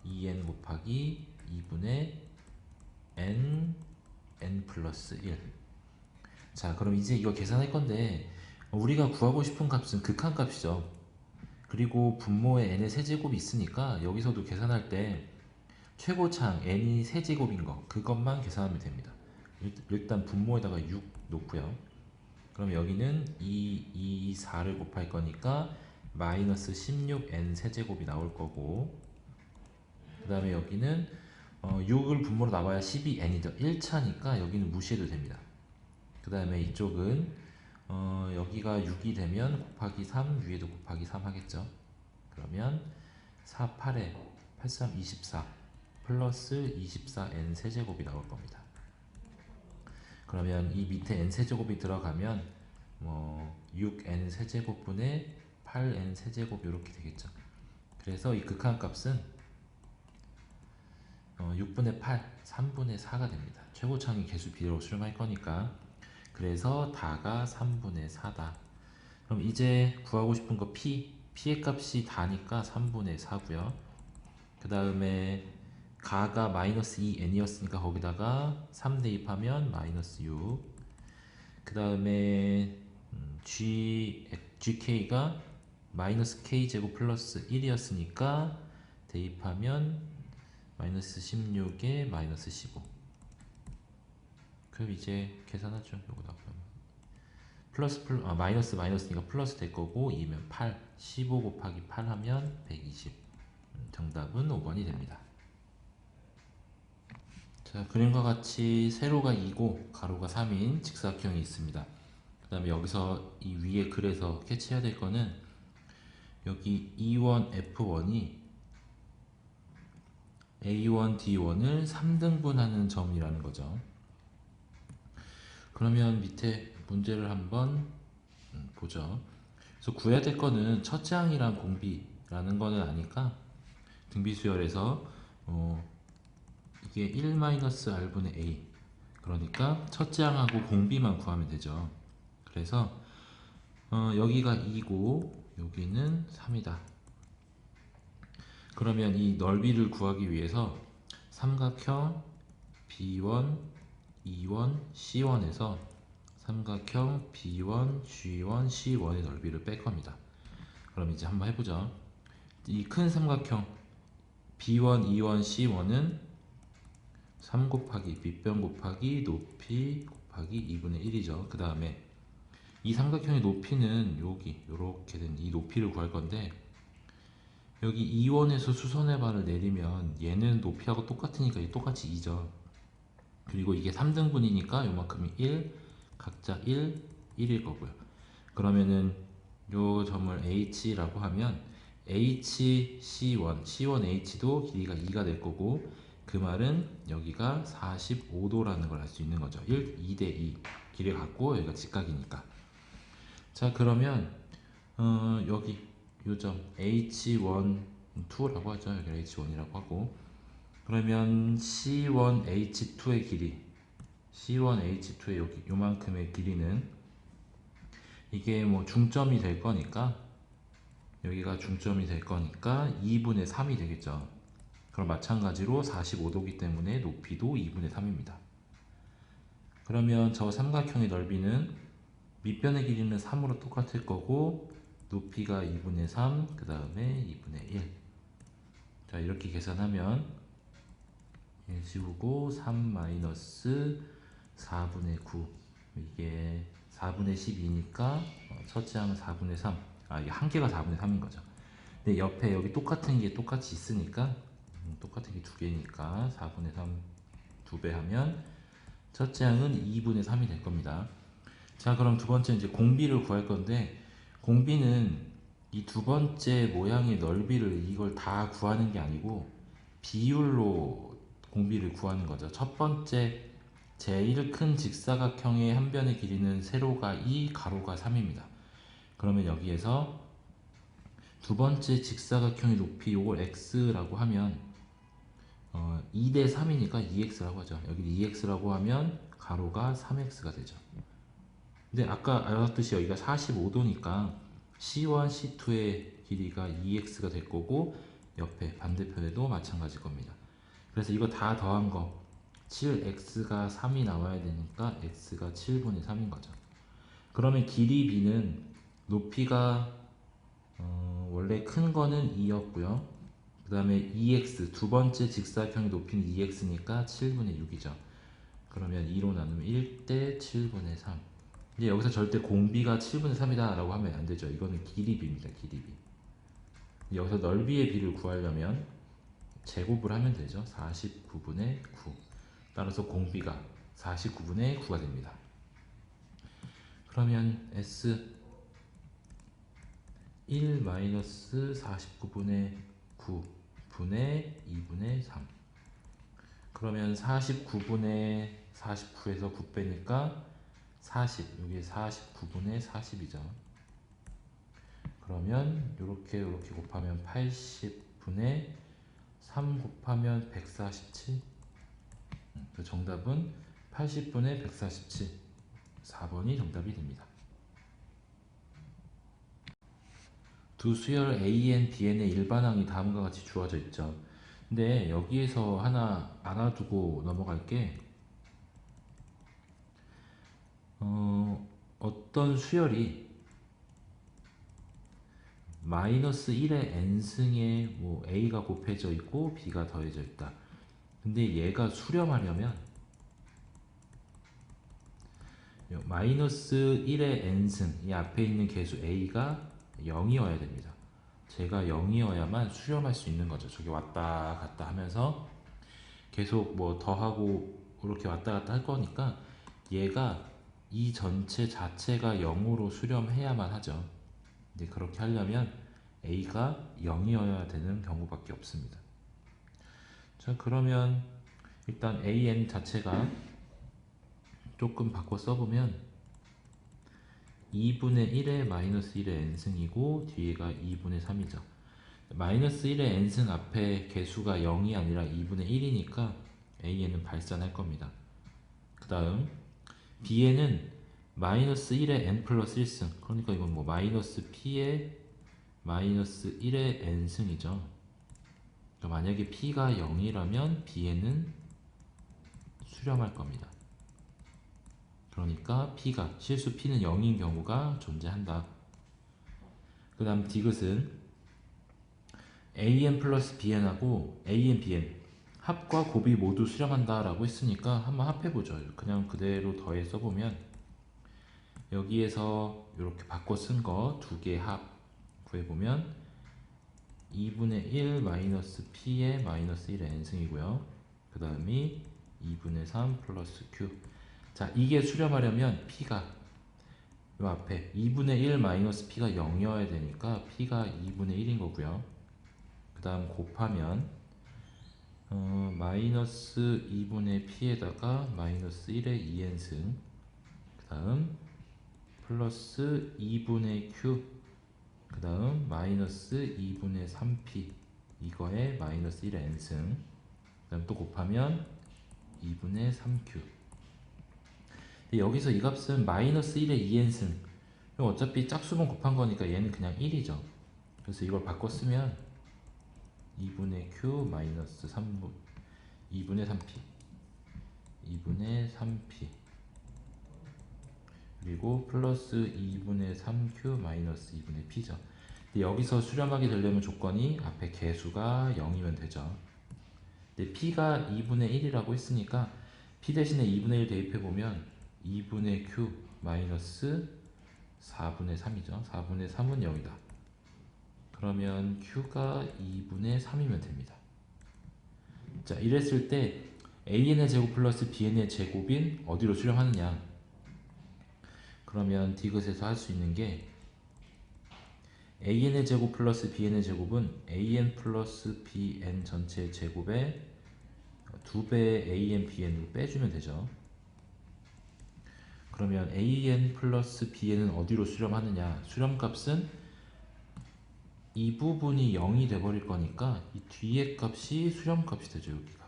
Speaker 1: 2n 곱하기 2분의 n 플러스 1. 자, 그럼 이제 이거 계산할 건데 우리가 구하고 싶은 값은 극한값이죠. 그리고 분모에 n의 세제곱이 있으니까 여기서도 계산할 때 최고창 n이 세제곱인 거 그것만 계산하면 됩니다. 일단 분모에다가 6 놓고요. 그럼 여기는 4를 곱할 거니까 마이너스 16n 세제곱이 나올 거고, 그 다음에 여기는 6을 분모로 나와야 12n이죠. 1차니까 여기는 무시해도 됩니다. 그 다음에 이쪽은 여기가 6이 되면 곱하기 3, 위에도 곱하기 3 하겠죠. 그러면 4, 8에 8, 3, 24 플러스 24n 세제곱이 나올 겁니다. 그러면 이 밑에 n 세제곱이 들어가면 6n 세제곱분의 8n 세제곱 이렇게 되겠죠. 그래서 이 극한값은 6분의 8, 3분의 4가 됩니다. 최고창이 개수 비례로 수렴할 거니까. 그래서 다가 3분의 4다. 그럼 이제 구하고 싶은 거 P의 값이 다니까 3분의 4고요. 그 다음에 가가 마이너스 2n이었으니까 거기다가 3 대입하면 마이너스 6. 그 다음에 gk가 마이너스 k제곱 플러스 1이었으니까 대입하면 마이너스 16에 마이너스 15. 그럼 이제 계산하죠. 요거다. 마이너스 마이너스니까 플러스 될 거고 2면 8, 15 곱하기 8 하면 120. 정답은 5번이 됩니다. 자, 그림과 같이 세로가 2고 가로가 3인 직사각형이 있습니다. 그 다음에 여기서 이 위에 글에서 캐치해야 될 거는 여기 E1, F1이 A1, D1을 3등분하는 점이라는 거죠. 그러면 밑에 문제를 한번 보죠. 그래서 구해야 될 거는 첫째 항이랑 공비라는 거는 아니까 등비수열에서 이게 1-r분의 a, 그러니까 첫째 항하고 공비만 구하면 되죠. 그래서 여기가 2고 여기는 3이다. 그러면 이 넓이를 구하기 위해서 삼각형 B1, E1, C1에서 삼각형 B1, G1, C1의 넓이를 뺄 겁니다. 그럼 이제 한번 해보죠. 이 큰 삼각형 B1, E1, C1은 3 곱하기 밑변 곱하기 높이 곱하기 2분의 1이죠. 그 다음에 이 삼각형의 높이는 여기 이렇게 된 이 높이를 구할 건데, 여기 2원에서 수선의 발을 내리면 얘는 높이하고 똑같으니까 얘 똑같이 2죠. 그리고 이게 3등분이니까 요만큼이 1, 각자 1, 1일 거고요. 그러면은 요 점을 H라고 하면 H, C1, C1H도 길이가 2가 될 거고, 그 말은 여기가 45도라는 걸 알 수 있는 거죠. 2대 2 길이를 갖고 여기가 직각이니까. 자, 그러면 여기 요점 H1, 2라고 하죠. 여기 H1이라고 하고, 그러면 C1H2의 길이, C1H2의 여기 요만큼의 길이는 이게 중점이 될 거니까, 여기가 중점이 될 거니까 2분의 3이 되겠죠. 그럼 마찬가지로 45도기 때문에 높이도 2분의 3입니다. 그러면 저 삼각형의 넓이는 밑변의 길이는 3으로 똑같을 거고, 높이가 2분의 3, 그 다음에 2분의 1. 자, 이렇게 계산하면 1 지우고 3 마이너스 4분의 9, 이게 4분의 12니까 첫째 항은 4분의 3. 이게 한 개가 4분의 3인 거죠. 근데 옆에 여기 똑같은 게 똑같이 있으니까 똑같은 게 두 개니까 4분의 3 두 배 하면 첫째 항은 2분의 3이 될 겁니다. 자, 그럼 두 번째 이제 공비를 구할 건데, 공비는 이 두 번째 모양의 넓이를 이걸 다 구하는 게 아니고 비율로 공비를 구하는 거죠. 첫 번째 제일 큰 직사각형의 한 변의 길이는 세로가 2, 가로가 3입니다. 그러면 여기에서 두 번째 직사각형의 높이 요걸 x라고 하면 2대 3이니까 2x라고 하죠. 여기 2x라고 하면 가로가 3x가 되죠. 근데 아까 알았듯이 여기가 45도니까 C1, C2의 길이가 2x가 될 거고 옆에 반대편에도 마찬가지일 겁니다. 그래서 이거 다 더한 거 7x가 3이 나와야 되니까 x가 7분의 3인 거죠. 그러면 길이 b는 높이가 원래 큰 거는 2였고요. 그 다음에 2x 두 번째 직사각형의 높이는 2x니까 7분의 6이죠. 그러면 2로 나누면 1대 7분의 3. 이제 여기서 절대 공비가 7분의 3이다 라고 하면 안 되죠. 이거는 길이 b입니다. 길이 b. 여기서 넓이의 b를 구하려면 제곱을 하면 되죠. 49분의 9. 따라서 공비가 49분의 9가 됩니다. 그러면 S 1 마이너스 49분의 9 분의 2분의 3. 그러면 49분의 49에서 9 빼니까 40. 여기 49분의 40이죠. 그러면 이렇게 곱하면 80분의 3 곱하면 147. 그 정답은 80분의 147. 4번이 정답이 됩니다. 두 수열 AN, BN의 일반항이 다음과 같이 주어져 있죠. 근데 여기에서 하나 알아두고 넘어갈게. 어떤 수열이 마이너스 1의 n승에 뭐 a가 곱해져 있고 b가 더해져 있다. 근데 얘가 수렴하려면 마이너스 1의 n승, 이 앞에 있는 계수 a가 0이어야 됩니다. 제가 0이어야만 수렴할 수 있는 거죠. 저기 왔다 갔다 하면서 계속 뭐 더하고 이렇게 왔다 갔다 할 거니까 얘가 이 전체 자체가 0으로 수렴해야만 하죠. 근데 그렇게 하려면 a가 0이어야 되는 경우밖에 없습니다. 자, 그러면 일단 an 자체가 조금 바꿔 써보면 2분의 1의 마이너스 1의 n승이고 뒤에가 2분의 3이죠. 마이너스 1의 n승 앞에 개수가 0이 아니라 2분의 1이니까 a는 발산할 겁니다. 그 다음 b에는 마이너스 1의 n 플러스 1승, 그러니까 이건 뭐 마이너스 p의 마이너스 1의 n승이죠. 그러니까 만약에 p가 0이라면 b에는 수렴할 겁니다. 그러니까 p가 실수 p는 0인 경우가 존재한다. 그 다음 디귿은 an 플러스 bn하고 an, bn 합과 곱이 모두 수렴한다 라고 했으니까 한번 합해보죠. 그냥 그대로 더해 써보면 여기에서 이렇게 바꿔 쓴 거 두 개 합 구해보면 2분의 1 마이너스 p의 마이너스 1의 n승이고요. 그 다음이 2분의 3 플러스 q. 자, 이게 수렴하려면 p가 이 앞에 2분의 1 마이너스 p가 0이어야 되니까 p가 2분의 1인 거고요. 그 다음 곱하면 마이너스 2분의 p에다가 마이너스 1의 2n승, 그 다음 플러스 2분의 q, 그 다음 마이너스 2분의 3p, 이거에 마이너스 1의 n승, 그 다음 또 곱하면 2분의 3q. 여기서 이 값은 마이너스 1의 2n승, 어차피 짝수분 곱한 거니까 얘는 그냥 1이죠. 그래서 이걸 바꿔 쓰면 2분의 q 마이너스 3분 2분의 3p 2분의 3p 그리고 플러스 2분의 3q 마이너스 2분의 p죠. 근데 여기서 수렴하게 되려면 조건이 앞에 개수가 0이면 되죠. 근데 p가 2분의 1이라고 했으니까 p 대신에 2분의 1 대입해보면 2분의 q 마이너스 4분의 3이죠. 4분의 3은 0이다. 그러면 q가 2분의 3이면 됩니다. 자, 이랬을 때 an의 제곱 플러스 bn의 제곱인 어디로 수렴하느냐? 그러면 디귿에서 할 수 있는 게 an의 제곱 플러스 bn의 제곱은 an 플러스 bn 전체 제곱에 2배의 an, bn으로 빼주면 되죠. 그러면 an 플러스 bn은 어디로 수렴하느냐? 수렴값은 이 부분이 0이 돼버릴 거니까 이 뒤에 값이 수렴값이 되죠. 여기가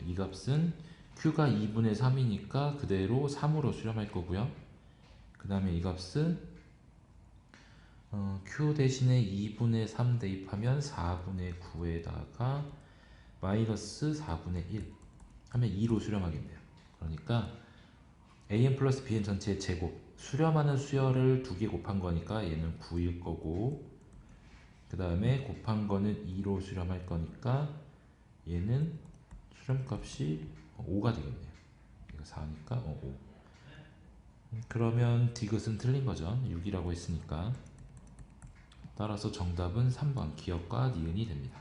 Speaker 1: 이 값은 q가 2분의 3이니까 그대로 3으로 수렴할 거고요. 그 다음에 이 값은 q 대신에 2분의 3 대입하면 4분의 9에다가 마이너스 4분의 1 하면 2로 수렴하겠네요. 그러니까 an 플러스 bn 전체의 제곱, 수렴하는 수열을 2개 곱한 거니까 얘는 9일 거고, 그 다음에 곱한 거는 2로 수렴할 거니까 얘는 수렴값이 5가 되겠네요. 이거 4니까 5. 그러면 디귿은 틀린 거죠. 6이라고 했으니까. 따라서 정답은 3번 기역과 니은이 됩니다.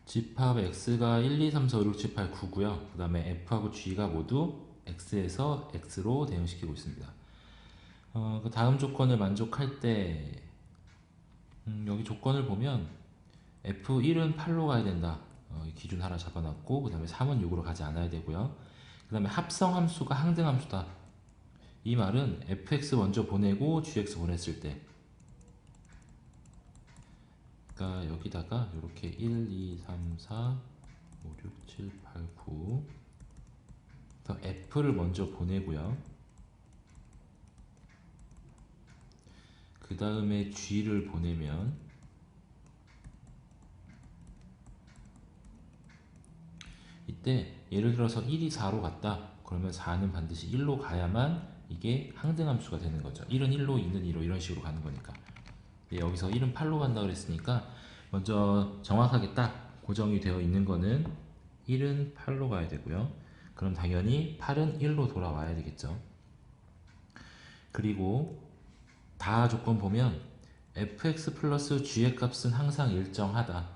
Speaker 1: 집합 x가 1, 2, 3, 4, 5, 6, 7, 8, 9고요. 그 다음에 f하고 g가 모두 x에서 x로 대응시키고 있습니다. 그 다음 조건을 만족할 때 여기 조건을 보면 f1은 8로 가야 된다. 기준 하나 잡아놨고, 그 다음에 3은 6으로 가지 않아야 되고요. 그 다음에 합성함수가 항등함수다. 이 말은 fx 먼저 보내고 gx 보냈을 때, 그러니까 여기다가 이렇게 1, 2, 3, 4, 5, 6, 7, 8, 9 f를 먼저 보내고요. 그 다음에 g를 보내면 이때 예를 들어서 1이 4로 갔다. 그러면 4는 반드시 1로 가야만 이게 항등함수가 되는 거죠. 1은 1로, 2는 2로 이런 식으로 가는 거니까. 여기서 1은 8로 간다 그랬으니까 먼저 정확하게 딱 고정이 되어 있는 거는 1은 8로 가야 되고요. 그럼 당연히 8은 1로 돌아와야 되겠죠. 그리고 다 조건 보면 fx 플러스 g의 값은 항상 일정하다.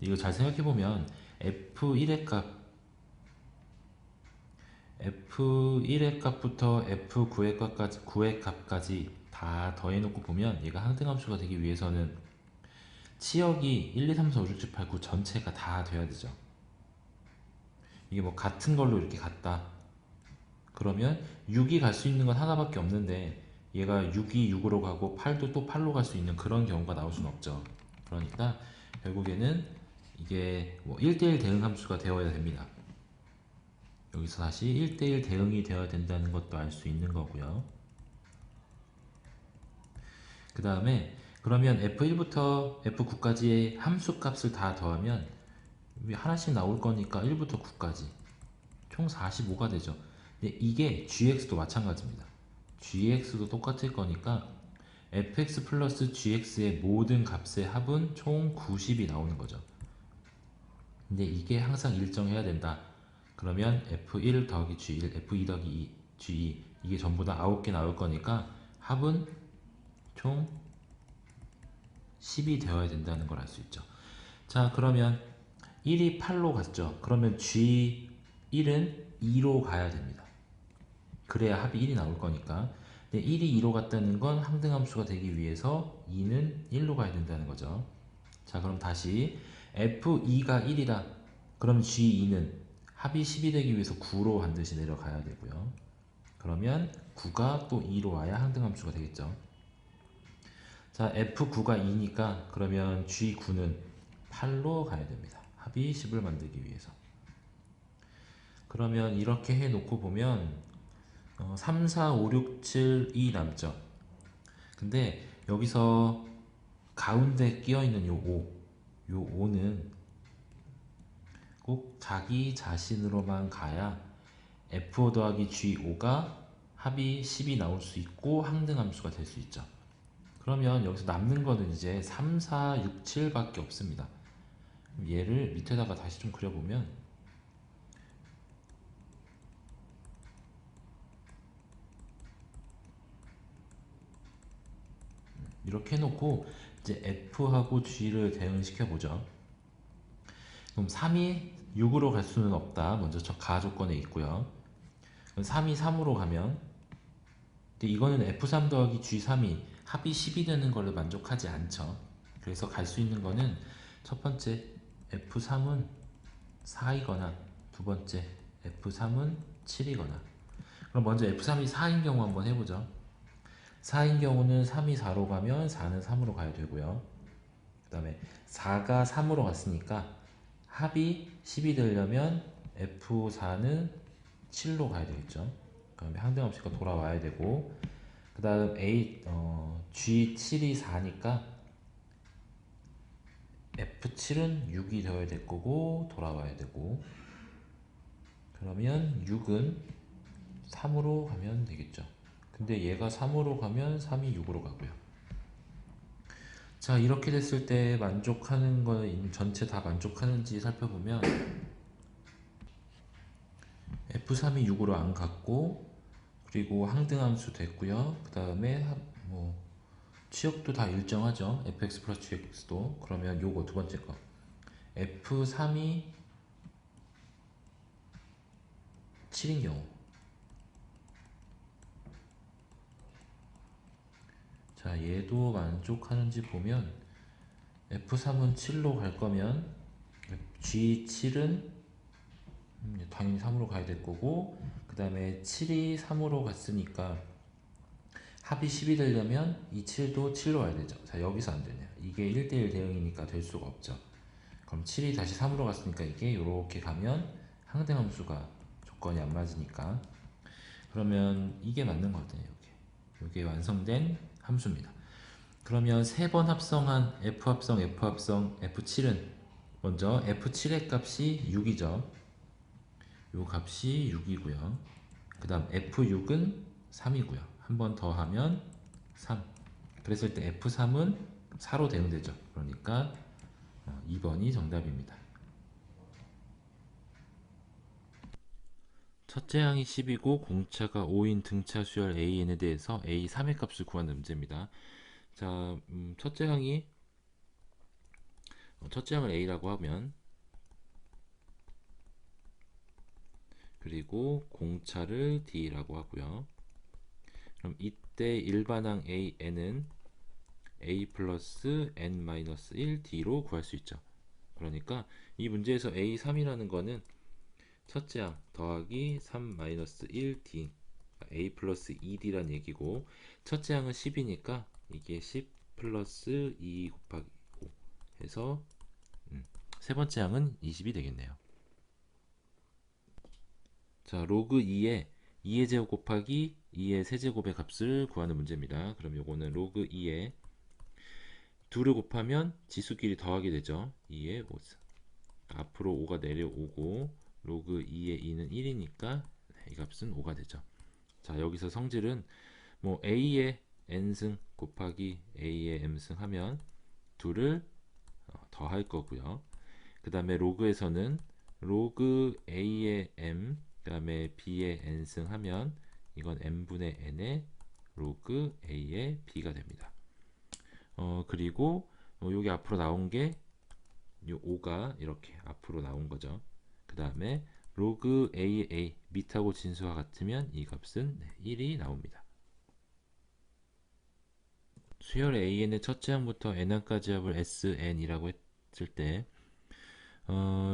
Speaker 1: 이거 잘 생각해보면 f1의 값부터 f9의 값까지 다 더해놓고 보면 얘가 항등함수가 되기 위해서는 치역이 1, 2, 3, 4, 5, 6, 7, 8, 9 전체가 다 돼야 되죠. 이게 뭐 같은 걸로 이렇게 갔다. 그러면 6이 갈 수 있는 건 하나밖에 없는데 얘가 6이 6으로 가고 8도 또 8로 갈 수 있는 그런 경우가 나올 수는 없죠. 그러니까 결국에는 이게 뭐 1대1 대응 함수가 되어야 됩니다. 여기서 다시 1대1 대응이 되어야 된다는 것도 알 수 있는 거고요. 그 다음에 그러면 f1부터 f9까지의 함수 값을 다 더하면 하나씩 나올 거니까 1부터 9까지 총 45가 되죠. 근데 이게 gx도 마찬가지입니다. gx도 똑같을 거니까 fx 플러스 gx의 모든 값의 합은 총 90이 나오는 거죠. 근데 이게 항상 일정해야 된다. 그러면 f1 더하기 g1, f2 더하기 2, g2 이게 전부 다 9개 나올 거니까 합은 총 10이 되어야 된다는 걸 알 수 있죠. 자, 그러면 1이 8로 갔죠. 그러면 g1은 2로 가야 됩니다. 그래야 합이 1이 나올 거니까. 근데 1이 2로 갔다는 건 항등함수가 되기 위해서 2는 1로 가야 된다는 거죠. 자, 그럼 다시 f2가 1이다. 그럼 g2는 합이 10이 되기 위해서 9로 반드시 내려가야 되고요. 그러면 9가 또 2로 와야 항등함수가 되겠죠. 자, f9가 2니까 그러면 g9는 8로 가야 됩니다. 합이 10을 만들기 위해서. 그러면 이렇게 해놓고 보면 3, 4, 5, 6, 7, 2 남죠. 근데 여기서 가운데 끼어있는 요 5는 꼭 자기 자신으로만 가야 f5 더하기 g5가 합이 10이 나올 수 있고 항등함수가 될 수 있죠. 그러면 여기서 남는 거는 이제 3, 4, 6, 7밖에 없습니다. 얘를 밑에다가 다시 좀 그려보면 이렇게 해놓고 이제 F하고 G를 대응시켜 보죠. 그럼 3이 6으로 갈 수는 없다. 먼저 저 가조건에 있고요. 그럼 3이 3으로 가면 근데 이거는 F3 더하기 G3이 합이 10이 되는 걸로 만족하지 않죠. 그래서 갈 수 있는 거는 첫 번째 F3은 4이거나 두 번째 F3은 7이거나 그럼 먼저 F3이 4인 경우 한번 해보죠. 4인 경우는 3이 4로 가면 4는 3으로 가야 되고요. 그 다음에 4가 3으로 갔으니까 합이 10이 되려면 F4는 7로 가야 되겠죠. 그다음에 항등함수가 돌아와야 되고 그 그 다음 G7이 4니까 F7은 6이 되어야 될 거고 돌아와야 되고, 그러면 6은 3으로 가면 되겠죠. 근데 얘가 3으로 가면 3이 6으로 가고요. 자, 이렇게 됐을 때 만족하는 거 전체 다 만족하는지 살펴보면 F3이 6으로 안 갔고, 그리고 항등함수 됐고요. 그 다음에 뭐 취역도 다 일정하죠. fx 플러스 gx도. 그러면 요거 두 번째 거 F3이 7인 경우, 자 얘도 만족하는지 보면 F3은 7로 갈 거면 G7은 당연히 3으로 가야 될 거고, 그 다음에 7이 3으로 갔으니까 합이 10이 되려면 이 7도 7로 와야 되죠. 자 여기서 안 되네요. 이게 1대1 대응이니까 될 수가 없죠. 그럼 7이 다시 3으로 갔으니까 이게 이렇게 가면 항등함수가 조건이 안 맞으니까, 그러면 이게 맞는 것 같아요. 이게 완성된 함수입니다. 그러면 세 번 합성한 F 합성, F 합성, F7은 먼저 F7의 값이 6이죠. 요 값이 6이고요. 그 다음 F6은 3이고요. 한 번 더 하면 3. 그랬을 때 F3은 4로 대응되죠. 그러니까 2번이 정답입니다. 첫째 항이 10이고 공차가 5인 등차 수열 AN에 대해서 A3의 값을 구하는 문제입니다. 자, 첫째 항을 A라고 하면, 그리고 공차를 D라고 하고요. 그럼 이때 일반항 AN은 A 플러스 N-1 D로 구할 수 있죠. 그러니까 이 문제에서 A3이라는 거는 첫째 항 더하기 3-1 D, A 플러스 2D란 얘기고, 첫째 항은 10이니까 이게 10 플러스 2 곱하기 5 해서 세 번째 항은 20이 되겠네요. 자, 로그 2의 2의 제곱 곱하기 2의 세제곱의 값을 구하는 문제입니다. 그럼 요거는 로그 2에 2를 곱하면 지수끼리 더하게 되죠. 2의 5. 앞으로 5가 내려오고, 로그 2의 2는 1이니까 이 값은 5가 되죠. 자, 여기서 성질은 뭐 A의 N승 곱하기 A의 M승 하면 2를 더할 거고요. 그 다음에 로그에서는 로그 A의 M, 그 다음에 B의 N승 하면 이건 M분의 N의 로그 A의 B가 됩니다. 그리고 여기 앞으로 나온 게 이 5가 이렇게 앞으로 나온 거죠. 그 다음에 로그 A 밑하고 진수와 같으면 이 값은 1이 나옵니다. 수열 AN의 첫째 항부터 n항까지 합을 SN이라고 했을 때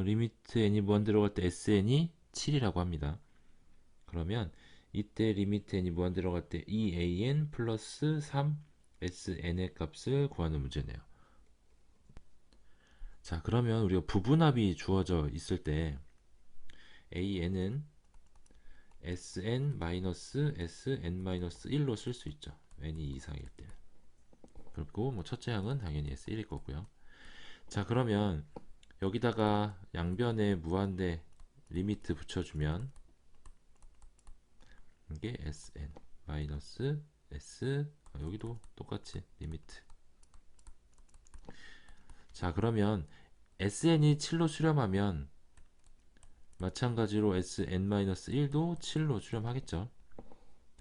Speaker 1: 리미트 n이 무한 들어갈 때 SN이 7이라고 합니다. 그러면 이때 리미트 n이 무한 들어갈 때 2AN 플러스 3 SN의 값을 구하는 문제네요. 자, 그러면 우리가 부분합이 주어져 있을 때 AN은 SN-SN-1로 쓸 수 있죠. n이 이상일 때. 그리고 뭐 첫째 항은 당연히 S1일 거고요. 자, 그러면 여기다가 양변에 무한대 리미트 붙여주면 이게 SN 마이너스 S, 여기도 똑같이 리미트. 자, 그러면 SN이 7로 수렴하면 마찬가지로 SN-1도 7로 수렴하겠죠.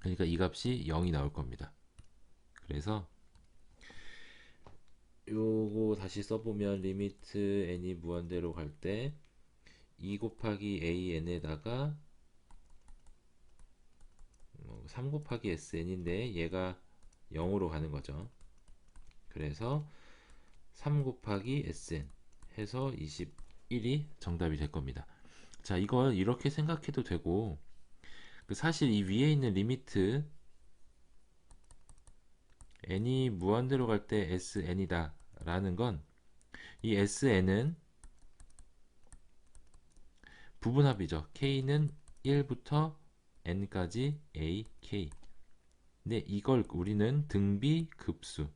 Speaker 1: 그러니까 이 값이 0이 나올 겁니다. 그래서 요거 다시 써보면 리미트 n이 무한대로 갈 때 2 곱하기 an에다가 3 곱하기 sn인데 얘가 0으로 가는 거죠. 그래서 3 곱하기 sn 해서 21이 정답이 될 겁니다. 자, 이걸 이렇게 생각해도 되고, 사실 이 위에 있는 리미트 n이 무한대로 갈 때 sn이다 라는 건, 이 sn은 부분합이죠. k는 1부터 n까지 a, k. 근데 이걸 우리는 등비급수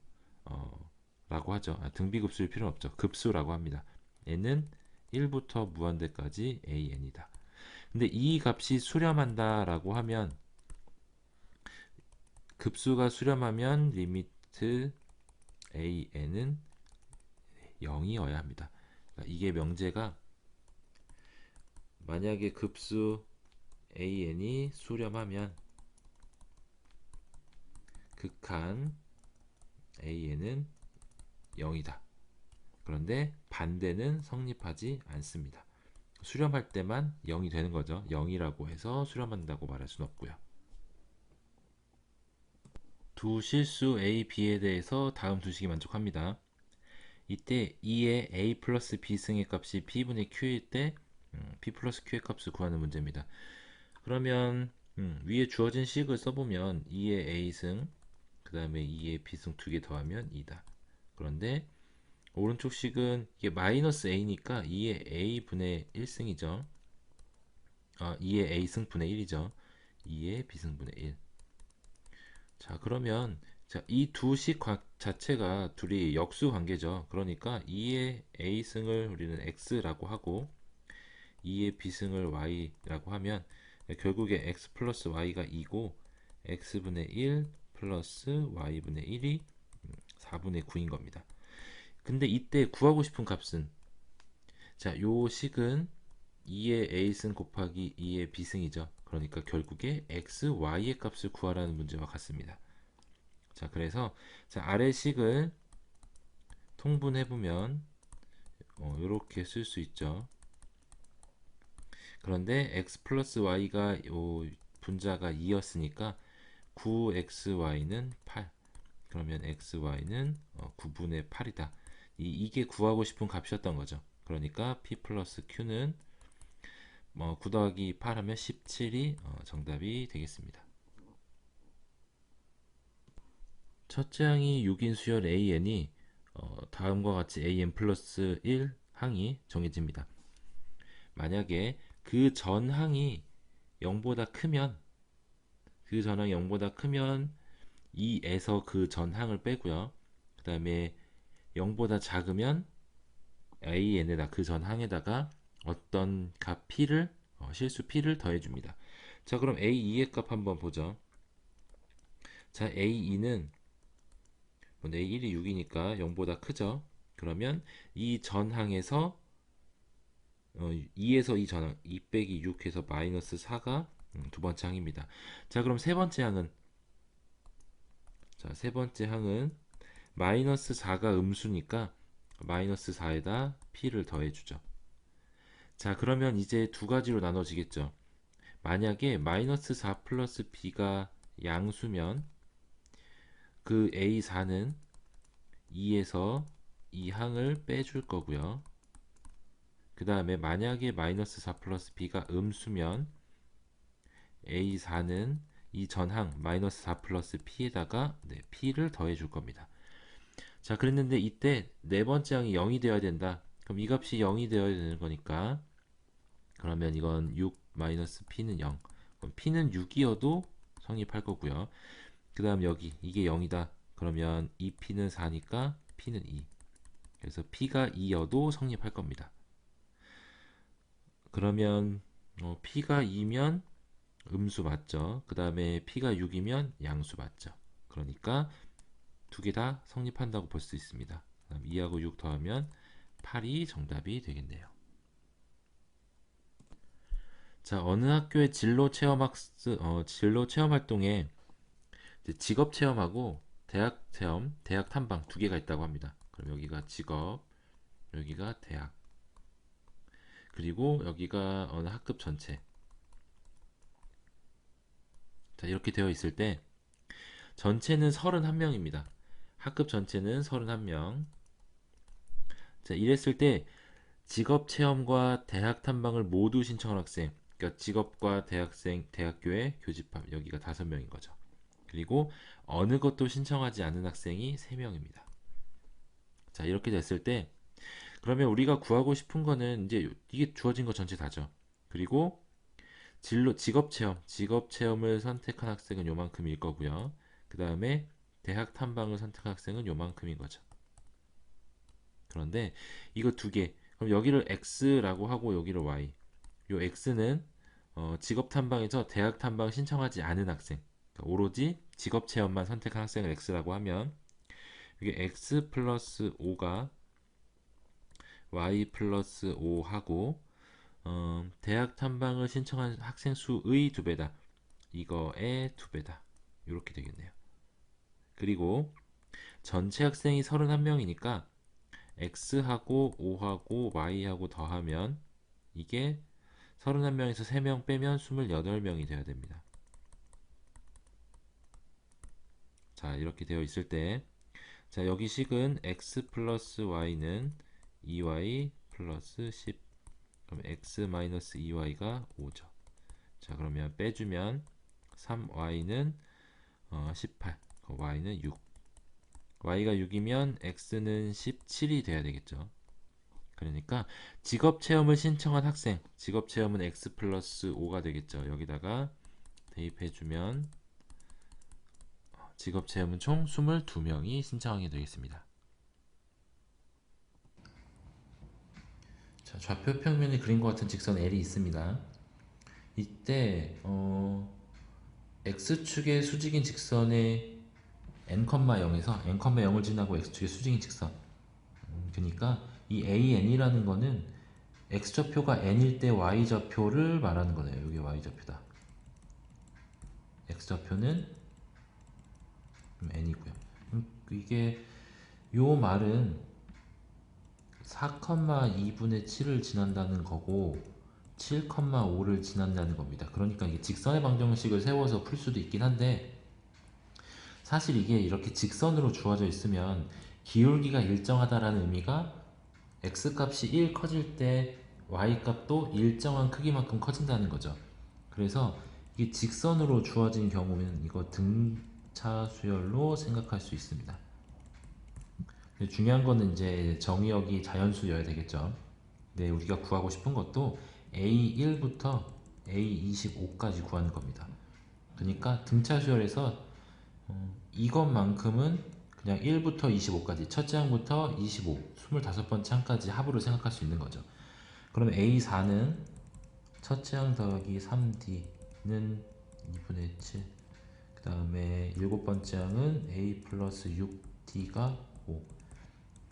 Speaker 1: 라고 하죠. 등비급수일 필요는 없죠. 급수라고 합니다. n은 1부터 무한대까지 an이다. 근데 이 값이 수렴한다 라고 하면, 급수가 수렴하면 리미트 an은 0이어야 합니다. 그러니까 이게 명제가, 만약에 급수 an이 수렴하면 극한 an은 0이다. 그런데 반대는 성립하지 않습니다. 수렴할 때만 0이 되는 거죠. 0이라고 해서 수렴한다고 말할 수는 없고요. 두 실수 a, b에 대해서 다음 두 식이 만족합니다. 이때 2의 a 플러스 b 승의 값이 p분의 q일 때 p 플러스 q의 값을 구하는 문제입니다. 그러면 위에 주어진 식을 써보면 2의 a승 그 다음에 2의 b승 두 개 더하면 2다. 그런데 오른쪽 식은 이게 마이너스 a니까 2의 a분의 1승이죠. 2의 a승분의 1이죠. 2의 b승분의 1. 자, 그러면 이 두 식 자체가 둘이 역수 관계죠. 그러니까 2의 a승을 우리는 x라고 하고 2의 b승을 y라고 하면 결국에 x 플러스 y가 2고 x분의 1 플러스 y분의 1이 4분의 9인 겁니다. 근데 이때 구하고 싶은 값은, 요 식은 2의 a승 곱하기 2의 b승이죠. 그러니까 결국에 x, y의 값을 구하라는 문제와 같습니다. 자, 그래서 아래 식을 통분해보면 이렇게 쓸 수 있죠. 그런데 x 플러스 y가 분자가 2였으니까 9xy는 8. 그러면 xy는 9분의 8이다. 이게 구하고 싶은 값이었던 거죠. 그러니까 p 플러스 q는 9 더하기 8 하면 17이 정답이 되겠습니다. 첫째 항이 6인 수열 an이 다음과 같이 an 플러스 1 항이 정해집니다. 만약에 그 전 항이 0보다 크면, 2에서 그 전 항을 빼고요. 그 다음에 0보다 작으면 an에다 그 전 항에다가 어떤 값 p를 실수 p를 더해줍니다. 자, 그럼 a2의 값 한번 보죠. 자, a2는 a1이 6이니까 0보다 크죠. 그러면 이 전항에서 2에서 이 전항 2 빼기 6 해서 마이너스 4가 두 번째 항입니다. 자, 그럼 세 번째 항은, 마이너스 4가 음수니까 마이너스 4에다 p를 더해주죠. 자, 그러면 이제 두 가지로 나눠지겠죠. 만약에 마이너스 4 플러스 b가 양수면 그 a4는 2에서 이 항을 빼줄 거고요. 그 다음에 만약에 마이너스 4 플러스 b가 음수면 a4는 이 전항 마이너스 4 플러스 p에다가 p를 더해 줄 겁니다. 자, 그랬는데 이때 네 번째 항이 0이 되어야 된다. 그럼 이 값이 0이 되어야 되는 거니까, 그러면 이건 6 마이너스 p는 0. 그럼 p는 6이어도 성립할 거고요. 그 다음 여기 이게 0이다. 그러면 2p는 4니까 p는 2. 그래서 p가 2여도 성립할 겁니다. 그러면 p가 2면 음수 맞죠. 그 다음에 p가 6이면 양수 맞죠. 그러니까 두 개 다 성립한다고 볼 수 있습니다. 그다음 2하고 6 더하면 8이 정답이 되겠네요. 자, 어느 학교의 진로 체험 활동에 직업 체험하고 대학 체험, 대학 탐방 두 개가 있다고 합니다. 그럼 여기가 직업, 여기가 대학, 그리고 여기가 어느 학급 전체. 자, 이렇게 되어 있을 때 전체는 31명입니다. 학급 전체는 31명. 자, 이랬을 때 직업 체험과 대학 탐방을 모두 신청한 학생, 그러니까 직업과 대학생, 대학교의 교집합, 여기가 5명인 거죠. 그리고 어느 것도 신청하지 않은 학생이 3명입니다. 자, 이렇게 됐을 때 그러면 우리가 구하고 싶은 거는 이제 이게 주어진 거 전체 다죠. 그리고 직업 체험을 선택한 학생은 요만큼일 거고요. 그 다음에 대학 탐방을 선택한 학생은 요만큼인 거죠. 그런데 이거 두 개, 그럼 여기를 x라고 하고 여기를 y. 요 x는 직업 탐방에서 대학 탐방 신청하지 않은 학생, 그러니까 오로지 직업 체험만 선택한 학생을 x라고 하면, 이게 x 플러스 5가 y 플러스 5하고 대학 탐방을 신청한 학생 수의 두 배다. 이거의 두 배다. 이렇게 되겠네요. 그리고 전체 학생이 31명이니까 x하고 5하고 y하고 더하면 이게 31명에서 3명 빼면 28명이 돼야 됩니다. 자, 이렇게 되어 있을 때, 자, 여기 식은 x 플러스 y는 2y 플러스 10. 그럼 x 마이너스 2y가 5죠. 자, 그러면 빼주면 3y는 18, y는 6. y가 6이면 x는 17이 돼야 되겠죠. 그러니까 직업 체험을 신청한 학생, 직업 체험은 x 플러스 5가 되겠죠. 여기다가 대입해주면 직업 체험은 총 22명이 신청하게 되겠습니다. 자, 좌표 평면에 그린 것 같은 직선 L이 있습니다. 이때 x축의 수직인 직선의 n,0에서 n,0을 지나고 x축의 수직인 직선, 그러니까 이 AN이라는 거는 x좌표가 n일 때 y좌표를 말하는 거네요. 여기 y좌표다. x좌표는 n이고요. 이게 요 말은 4,2분의 7을 지난다는 거고 7,5를 지난다는 겁니다. 그러니까 이게 직선의 방정식을 세워서 풀 수도 있긴 한데, 사실 이게 이렇게 직선으로 주어져 있으면 기울기가 일정하다라는 의미가 x값이 1 커질 때 y값도 일정한 크기만큼 커진다는 거죠. 그래서 이게 직선으로 주어진 경우는 이거 등차 수열로 생각할 수 있습니다. 중요한 거는 이제 정의역이 자연수여야 되겠죠. 네, 우리가 구하고 싶은 것도 A1부터 A25까지 구하는 겁니다. 그러니까 등차 수열에서 이것만큼은 그냥 1부터 25까지, 첫째 항부터 25, 25번째 항까지 합으로 생각할 수 있는 거죠. 그럼 A4는 첫째 항 더하기 3D는 2분의 7, 그 다음에 일곱 번째 항은 A 플러스 6D가 5.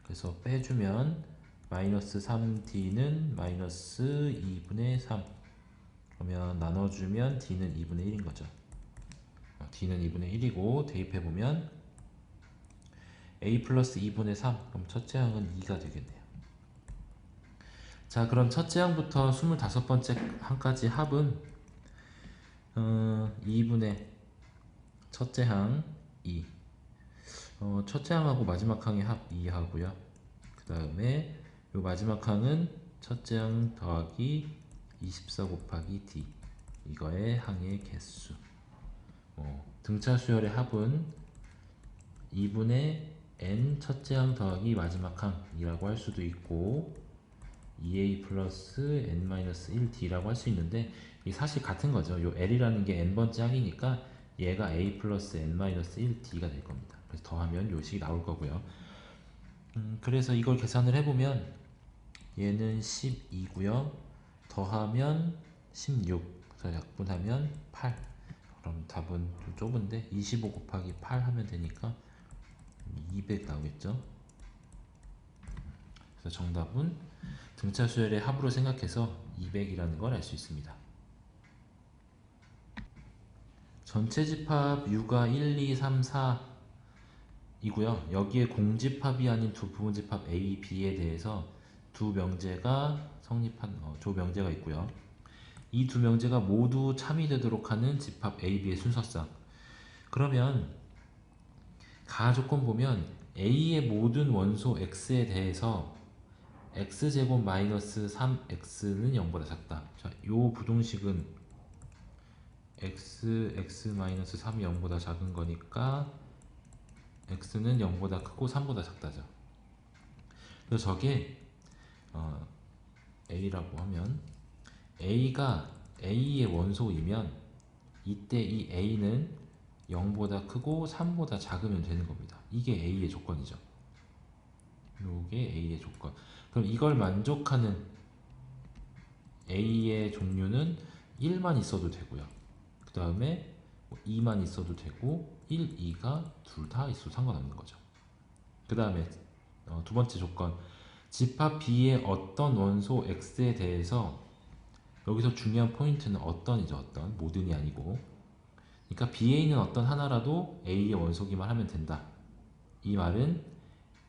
Speaker 1: 그래서 빼주면 마이너스 3D는 마이너스 2분의 3. 그러면 나눠주면 D는 2분의 1인 거죠. D는 2분의 1이고 대입해보면 A 플러스 2분의 3. 그럼 첫째 항은 2가 되겠네요. 자, 그럼 첫째 항부터 25번째 항까지 합은 2분의 첫째 항 2. 첫째 항하고 마지막 항의 합 2 하고요. 그 다음에 요 마지막 항은 첫째 항 더하기 24 곱하기 D, 이거의 항의 개수. 등차 수열의 합은 2분의 n 첫째 항 더하기 마지막 항이라고 할 수도 있고 2a 플러스 n-1d라고 할 수 있는데, 이 사실 같은 거죠. 요 l이라는 게 n번째 항이니까 얘가 a 플러스 n-1d가 될 겁니다. 그래서 더하면 요 식이 나올 거고요. 그래서 이걸 계산을 해보면 얘는 12고요. 더하면 16, 그래서 약분하면 8. 그럼 답은 좀 좁은데 25 곱하기 8 하면 되니까 200 나오겠죠. 그래서 정답은 등차 수열의 합으로 생각해서 200이라는 걸 알 수 있습니다. 전체 집합 U가 1, 2, 3, 4 이고요. 여기에 공집합이 아닌 두 부분집합 A, B에 대해서 두 명제가 성립한 두 명제가 있고요. 이 두 명제가 모두 참이되도록 하는 집합 A, B의 순서상. 그러면 가조건 보면 A의 모든 원소 X에 대해서 X제곱 마이너스 3X는 0보다 작다. 자, 요 부동식은 X 마이너스 3이 0보다 작은 거니까 X는 0보다 크고 3보다 작다죠. 그래서 저게 A라고 하면 A가 A의 원소이면 이때 이 A는 0보다 크고 3보다 작으면 되는 겁니다. 이게 A의 조건이죠. 요게 A의 조건. 그럼 이걸 만족하는 A의 종류는 1만 있어도 되고요. 그 다음에 2만 있어도 되고 1, 2가 둘 다 있어도 상관없는 거죠. 그 다음에 두 번째 조건, 집합 B의 어떤 원소 X에 대해서, 여기서 중요한 포인트는 어떤이죠. 어떤, 모든이 아니고, 그러니까 B에는 어떤 하나라도 A의 원소기만 하면 된다. 이 말은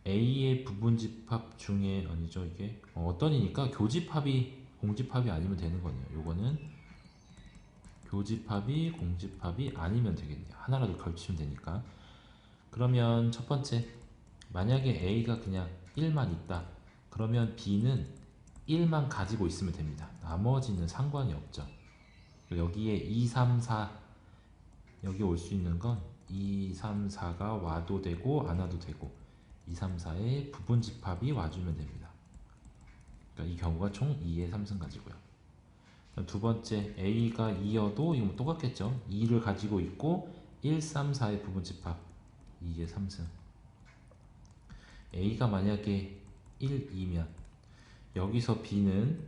Speaker 1: A의 부분집합 중에, 아니죠, 이게 어떤이니까 교집합이 공집합이 아니면 되는 거네요. 요거는 교집합이 공집합이 아니면 되겠네요. 하나라도 걸치면 되니까. 그러면 첫 번째, 만약에 A가 그냥 1만 있다, 그러면 B는 1만 가지고 있으면 됩니다. 나머지는 상관이 없죠. 여기에 2, 3, 4, 여기 올 수 있는 건 2, 3, 4가 와도 되고 안 와도 되고 2, 3, 4의 부분집합이 와주면 됩니다. 그러니까 이 경우가 총 2의 3승 가지고요. 두 번째, A가 2여도 이건 똑같겠죠. 2를 가지고 있고 1, 3, 4의 부분집합 2의 3승. A가 만약에 1, 2면 여기서 B는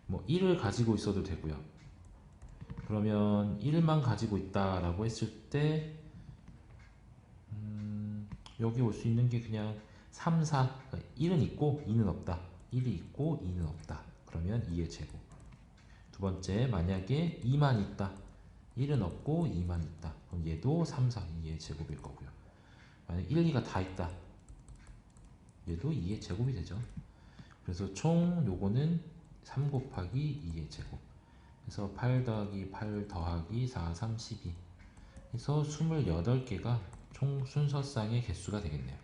Speaker 1: 뭐 1을 가지고 있어도 되고요. 그러면 1만 가지고 있다라고 했을 때 여기 올 수 있는 게 그냥 3, 4, 1은 있고 2는 없다. 1이 있고 2는 없다. 그러면 2의 제곱. 두 번째, 만약에 2만 있다. 1은 없고 2만 있다. 그럼 얘도 3, 4, 2의 제곱일 거고요. 만약 1, 2가 다 있다. 얘도 2의 제곱이 되죠. 그래서 총 요거는 3 곱하기 2의 제곱. 그래서 8 더하기 8 더하기 4, 3, 12. 그래서 28개가 총 순서상의 개수가 되겠네요.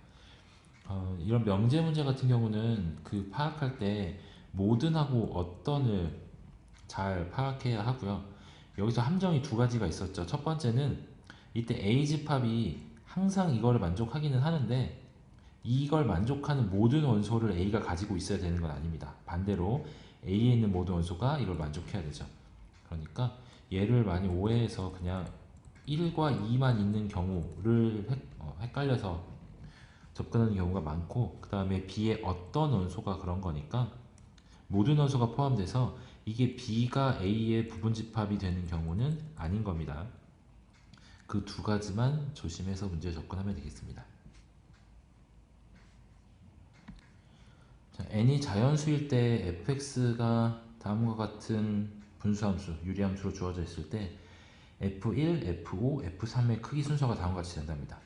Speaker 1: 이런 명제 문제 같은 경우는 그 파악할 때 모든하고 어떤을 잘 파악해야 하고요. 여기서 함정이 두 가지가 있었죠. 첫 번째는 이때 A집합이 항상 이거를 만족하기는 하는데 이걸 만족하는 모든 원소를 A가 가지고 있어야 되는 건 아닙니다. 반대로 A에 있는 모든 원소가 이걸 만족해야 되죠. 그러니까 얘를 많이 오해해서 그냥 1과 2만 있는 경우를 헷갈려서 접근하는 경우가 많고, 그 다음에 B의 어떤 원소가 그런 거니까 모든 원소가 포함돼서 이게 B가 A의 부분집합이 되는 경우는 아닌 겁니다. 그 두 가지만 조심해서 문제 접근하면 되겠습니다. 자, n이 자연수일 때 fx가 다음과 같은 분수함수, 유리함수로 주어져 있을 때 f1, f5, f3의 크기 순서가 다음과 같이 된답니다.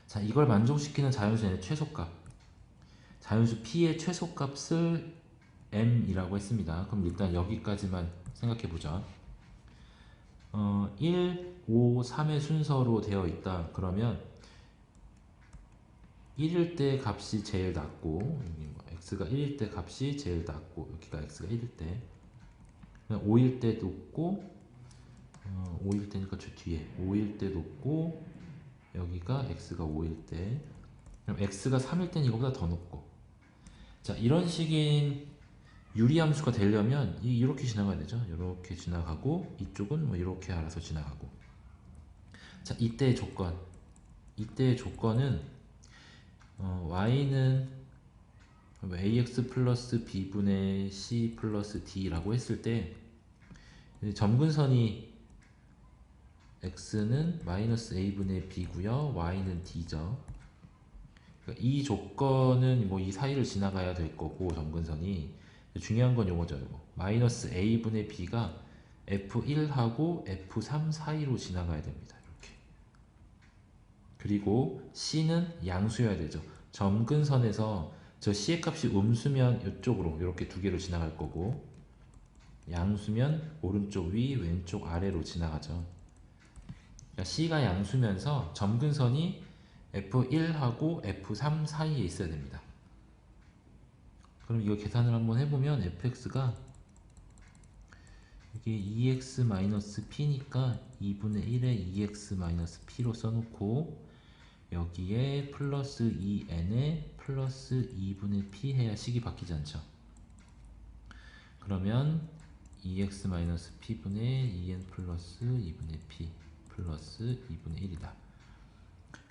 Speaker 1: 자, 이걸 만족시키는 자연수의 최소값, 자연수 p의 최소값을 m이라고 했습니다. 그럼 일단 여기까지만 생각해 보자. 1, 5, 3의 순서로 되어 있다. 그러면 1일 때 값이 제일 낮고, x가 1일 때 값이 제일 낮고, 여기가 x가 1일 때, 5일 때 높고, 5일 때니까 저 뒤에 5일 때 높고, 여기가 x가 5일 때, 그럼 x가 3일 때는 이거보다 더 높고. 자, 이런 식인 유리함수가 되려면 이렇게 지나가야 되죠. 이렇게 지나가고, 이쪽은 뭐 이렇게 알아서 지나가고. 자, 이때의 조건은 y는 ax 플러스 b분의 c 플러스 d라고 했을 때 점근선이 x는 마이너스 a분의 b고요, y는 d죠. 그러니까 이 조건은 뭐 이 사이를 지나가야 될 거고, 점근선이 중요한 건 요거죠. 요거. 마이너스 a분의 b가 f1하고 f3 사이로 지나가야 됩니다. 이렇게. 그리고 c는 양수여야 되죠. 점근선에서 저 c의 값이 음수면 이쪽으로 이렇게 두 개로 지나갈 거고, 양수면 오른쪽 위 왼쪽 아래로 지나가죠. 그러니까 c가 양수면서 점근선이 f1하고 f3 사이에 있어야 됩니다. 그럼 이거 계산을 한번 해보면 fx가 이게 2x-p니까 2분의 1에 2x-p로 써놓고 여기에 플러스 2n에 플러스 2분의 p 해야 식이 바뀌지 않죠. 그러면 2x-p분의 2n 플러스 2분의 p 플러스 2분의 1이다.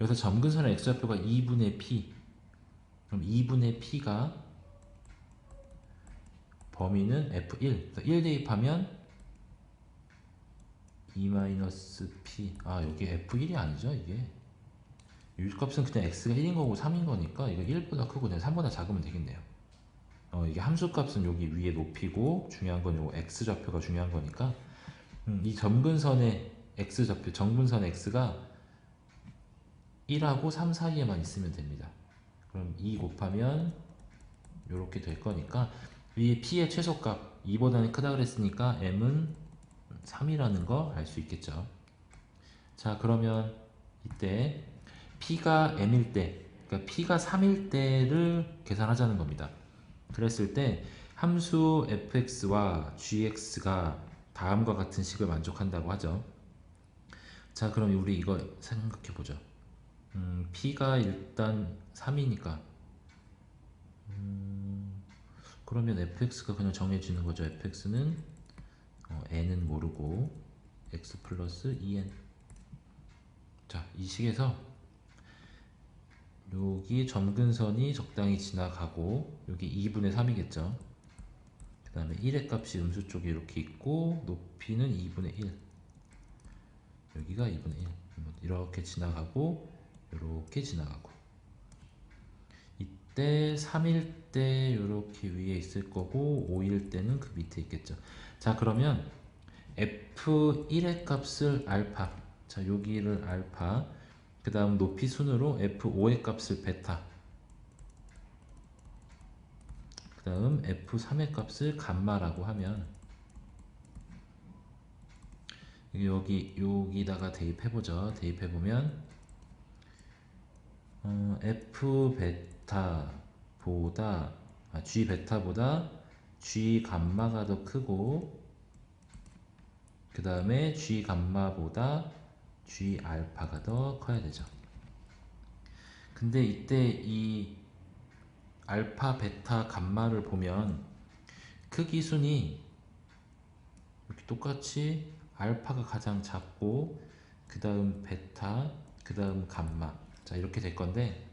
Speaker 1: 여기서 점근선의 x좌표가 2분의 p. 그럼 2분의 p가 범위는 f1. 1 대입하면 2-p. 아, 여기 f1이 아니죠, 이게. 유값은 그냥 x가 1인 거고 3인 거니까 이거 1보다 크고 그냥 3보다 작으면 되겠네요. 이게 함수값은 여기 위에 높이고 중요한 건 요 x좌표가 중요한 거니까 이 점근선의 x좌표, 정분선 x가 1하고 3 사이에만 있으면 됩니다. 그럼 2 곱하면 요렇게 될 거니까 위에 p의 최소값 2보다는 크다 그랬으니까 m은 3이라는 거 알 수 있겠죠. 자, 그러면 이때 p가 m일 때, 그러니까 p가 3일 때를 계산하자는 겁니다. 그랬을 때 함수 fx와 gx가 다음과 같은 식을 만족한다고 하죠. 자, 그럼 우리 이거 생각해 보죠. p가 일단 3이니까 그러면 fx가 그냥 정해지는 거죠. fx는 n은 모르고 x 플러스 2n. 자, 이 식에서 여기 점근선이 적당히 지나가고 여기 2분의 3이겠죠. 그 다음에 1의 값이 음수 쪽에 이렇게 있고 높이는 2분의 1. 여기가 2분의 1. 이렇게 지나가고 이렇게 지나가고 이때 3일 때 이렇게 위에 있을 거고 5일 때는 그 밑에 있겠죠. 자, 그러면 f1의 값을 알파, 자 여기를 알파, 그 다음 높이 순으로 f5의 값을 베타, 그 다음 f3의 값을 감마라고 하면 여기다가 대입해보죠. 대입해보면 f 베타보다 g 베타보다 g 감마가 더 크고 그 다음에 g 감마보다 g 알파가 더 커야 되죠. 근데 이때 이 알파, 베타, 감마를 보면 크기 순이 이렇게 똑같이 알파가 가장 작고 그 다음 베타, 그 다음 감마, 자 이렇게 될 건데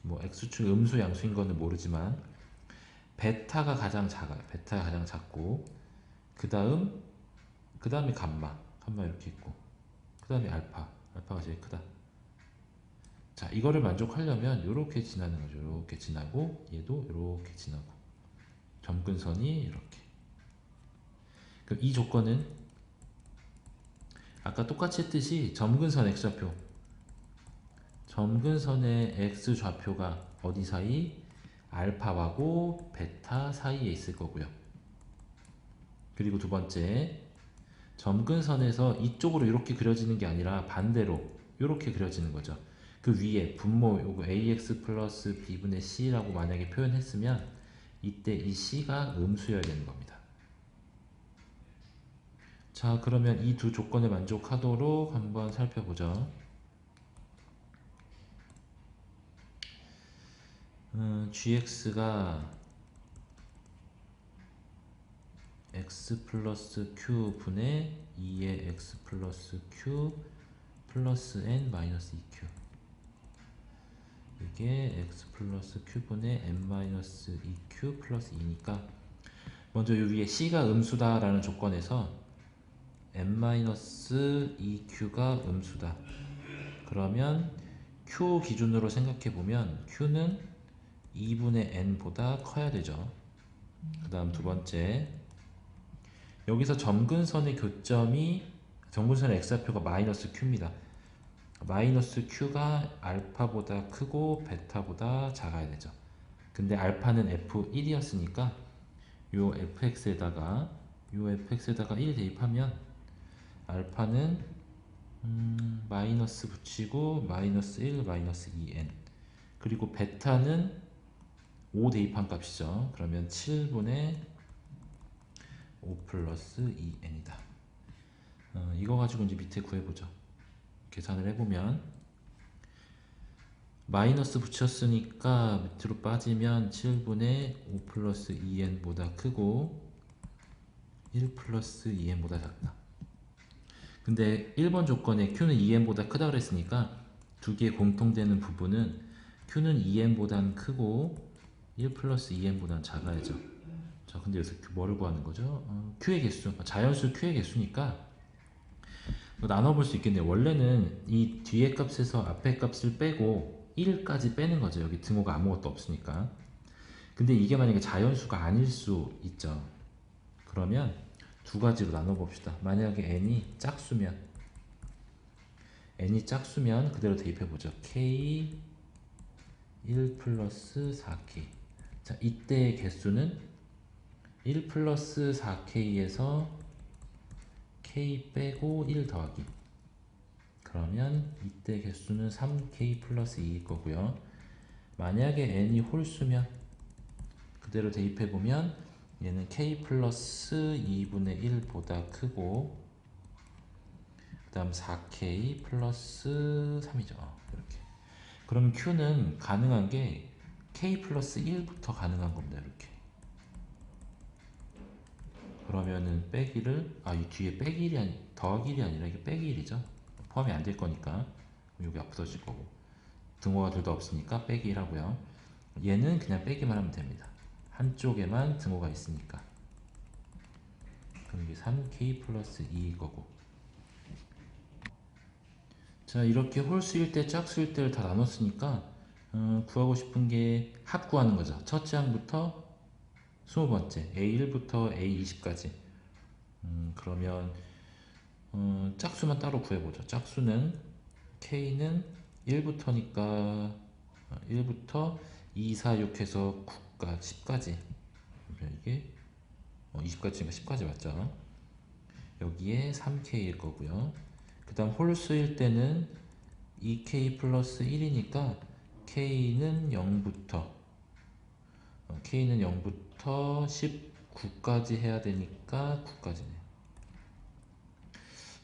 Speaker 1: 뭐 x축 음수 양수인 거는 모르지만 베타가 가장 작아요. 베타가 가장 작고 그 다음에 감마 이렇게 있고 그 다음에 알파가 제일 크다. 자, 이거를 만족하려면 이렇게 지나는 거죠. 이렇게 지나고 얘도 이렇게 지나고 점근선이 이렇게. 그럼 이 조건은 아까 똑같이 했듯이 점근선 x좌표, 점근선의 x좌표가 어디 사이? 알파하고 베타 사이에 있을 거고요. 그리고 두 번째, 점근선에서 이쪽으로 이렇게 그려지는 게 아니라 반대로 이렇게 그려지는 거죠. 그 위에 분모 요거 ax 플러스 b분의 c라고 만약에 표현했으면 이때 이 c가 음수여야 되는 겁니다. 자, 그러면 이 두 조건에 만족하도록 한번 살펴보죠. gx가 x 플러스 q 분의 2의 x 플러스 q 플러스 n 마이너스 2q, 이게 x 플러스 q분의 n 마이너스 2q 플러스 2니까 먼저 이 위에 c가 음수다 라는 조건에서 n 마이너스 2q가 음수다. 그러면 q 기준으로 생각해 보면 q는 2분의 n보다 커야 되죠. 그 다음 두 번째, 여기서 점근선의 교점이 점근선의 x좌표가 마이너스 q입니다. 마이너스 q가 알파보다 크고 베타보다 작아야 되죠. 근데 알파는 f1이었으니까 요 fx에다가 1 대입하면 알파는 마이너스 붙이고 마이너스 1 마이너스 2n, 그리고 베타는 5 대입한 값이죠. 그러면 7분의 5 플러스 2n이다. 이거 가지고 이제 밑에 구해보죠. 계산을 해보면 마이너스 붙였으니까 밑으로 빠지면 7분의 5 플러스 2n보다 크고 1 플러스 2n보다 작다. 근데 1번 조건에 Q는 2n보다 크다 그랬으니까 두 개의 공통되는 부분은 Q는 2n보단 크고 1 플러스 2n보단 작아야죠. 자, 근데 여기서 뭐를 구하는 거죠? Q의 개수, 자연수 Q의 개수니까 나눠볼 수 있겠네요. 원래는 이 뒤에 값에서 앞에 값을 빼고 1까지 빼는 거죠. 여기 등호가 아무것도 없으니까. 근데 이게 만약에 자연수가 아닐 수 있죠. 그러면 두 가지로 나눠봅시다. 만약에 n이 짝수면 그대로 대입해보죠. k 1 플러스 4k. 자, 이때의 개수는 1 플러스 4k에서 k 빼고 1 더하기. 그러면 이때 개수는 3k 플러스 2일 거고요. 만약에 n이 홀수면 그대로 대입해보면 얘는 k 플러스 2분의 1보다 크고 그 다음 4k 플러스 3이죠. 이렇게. 그럼 q는 가능한 게 k 플러스 1부터 가능한 겁니다. 이렇게. 그러면은 빼기를 이 뒤에 빼기 1이 더하기 1이 아니라 이게 빼기 1이죠. 포함이 안 될 거니까 여기 없어질 거고 등호가 둘 다 없으니까 빼기 1 하고요. 얘는 그냥 빼기만 하면 됩니다. 한쪽에만 등호가 있으니까. 그럼 이게 3k 플러스 2일 거고. 자, 이렇게 홀수일 때 짝수일 때를 다 나눴으니까 구하고 싶은 게 합 구하는 거죠. 첫째 항부터 20번째 A1부터 A20까지. 그러면 짝수만 따로 구해보죠. 짝수는 K는 1부터니까 1부터 2, 4, 6 해서 9까지 10까지. 이게 20까지니까 10까지 맞죠? 여기에 3K일 거고요. 그 다음 홀수일 때는 2K 플러스 1이니까 K는 0부터 19까지 해야 되니까 9까지네.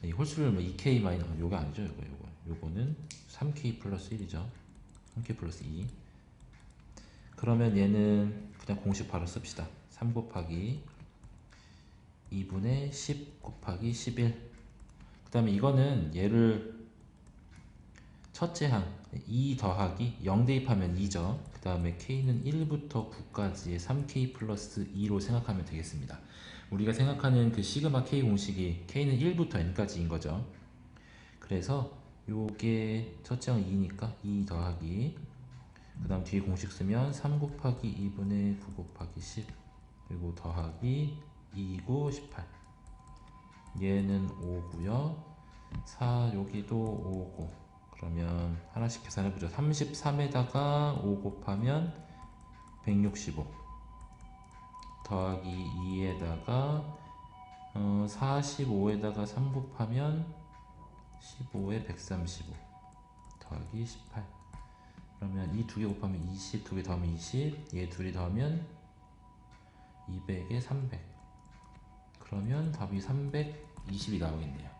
Speaker 1: 이 홀수를 2K 마이너스 요거 아니죠? 요거는 3K 플러스 1이죠. 3K 플러스 2. 그러면 얘는 그냥 공식 바로 씁시다. 3 곱하기 2분의 10 곱하기 11. 그 다음에 이거는 얘를 첫째 항 2 더하기 0 대입하면 2죠. 그 다음에 K는 1부터 9까지의 3K 플러스 2로 생각하면 되겠습니다. 우리가 생각하는 그 시그마 K 공식이 K는 1부터 N까지인 거죠. 그래서 요게 첫째 항 2니까 2 더하기 그 다음 뒤에 공식 쓰면 3 곱하기 2분의 9 곱하기 10 그리고 더하기 2고 18. 얘는 5고요 4 여기도 5고. 그러면 하나씩 계산해보죠. 33에다가 5 곱하면 165 더하기 2에다가 45에다가 3 곱하면 15에 135 더하기 18. 그러면 이 두 개 곱하면 20, 두 개 더하면 20, 얘 둘이 더하면 200에 300. 그러면 답이 320이 나오겠네요.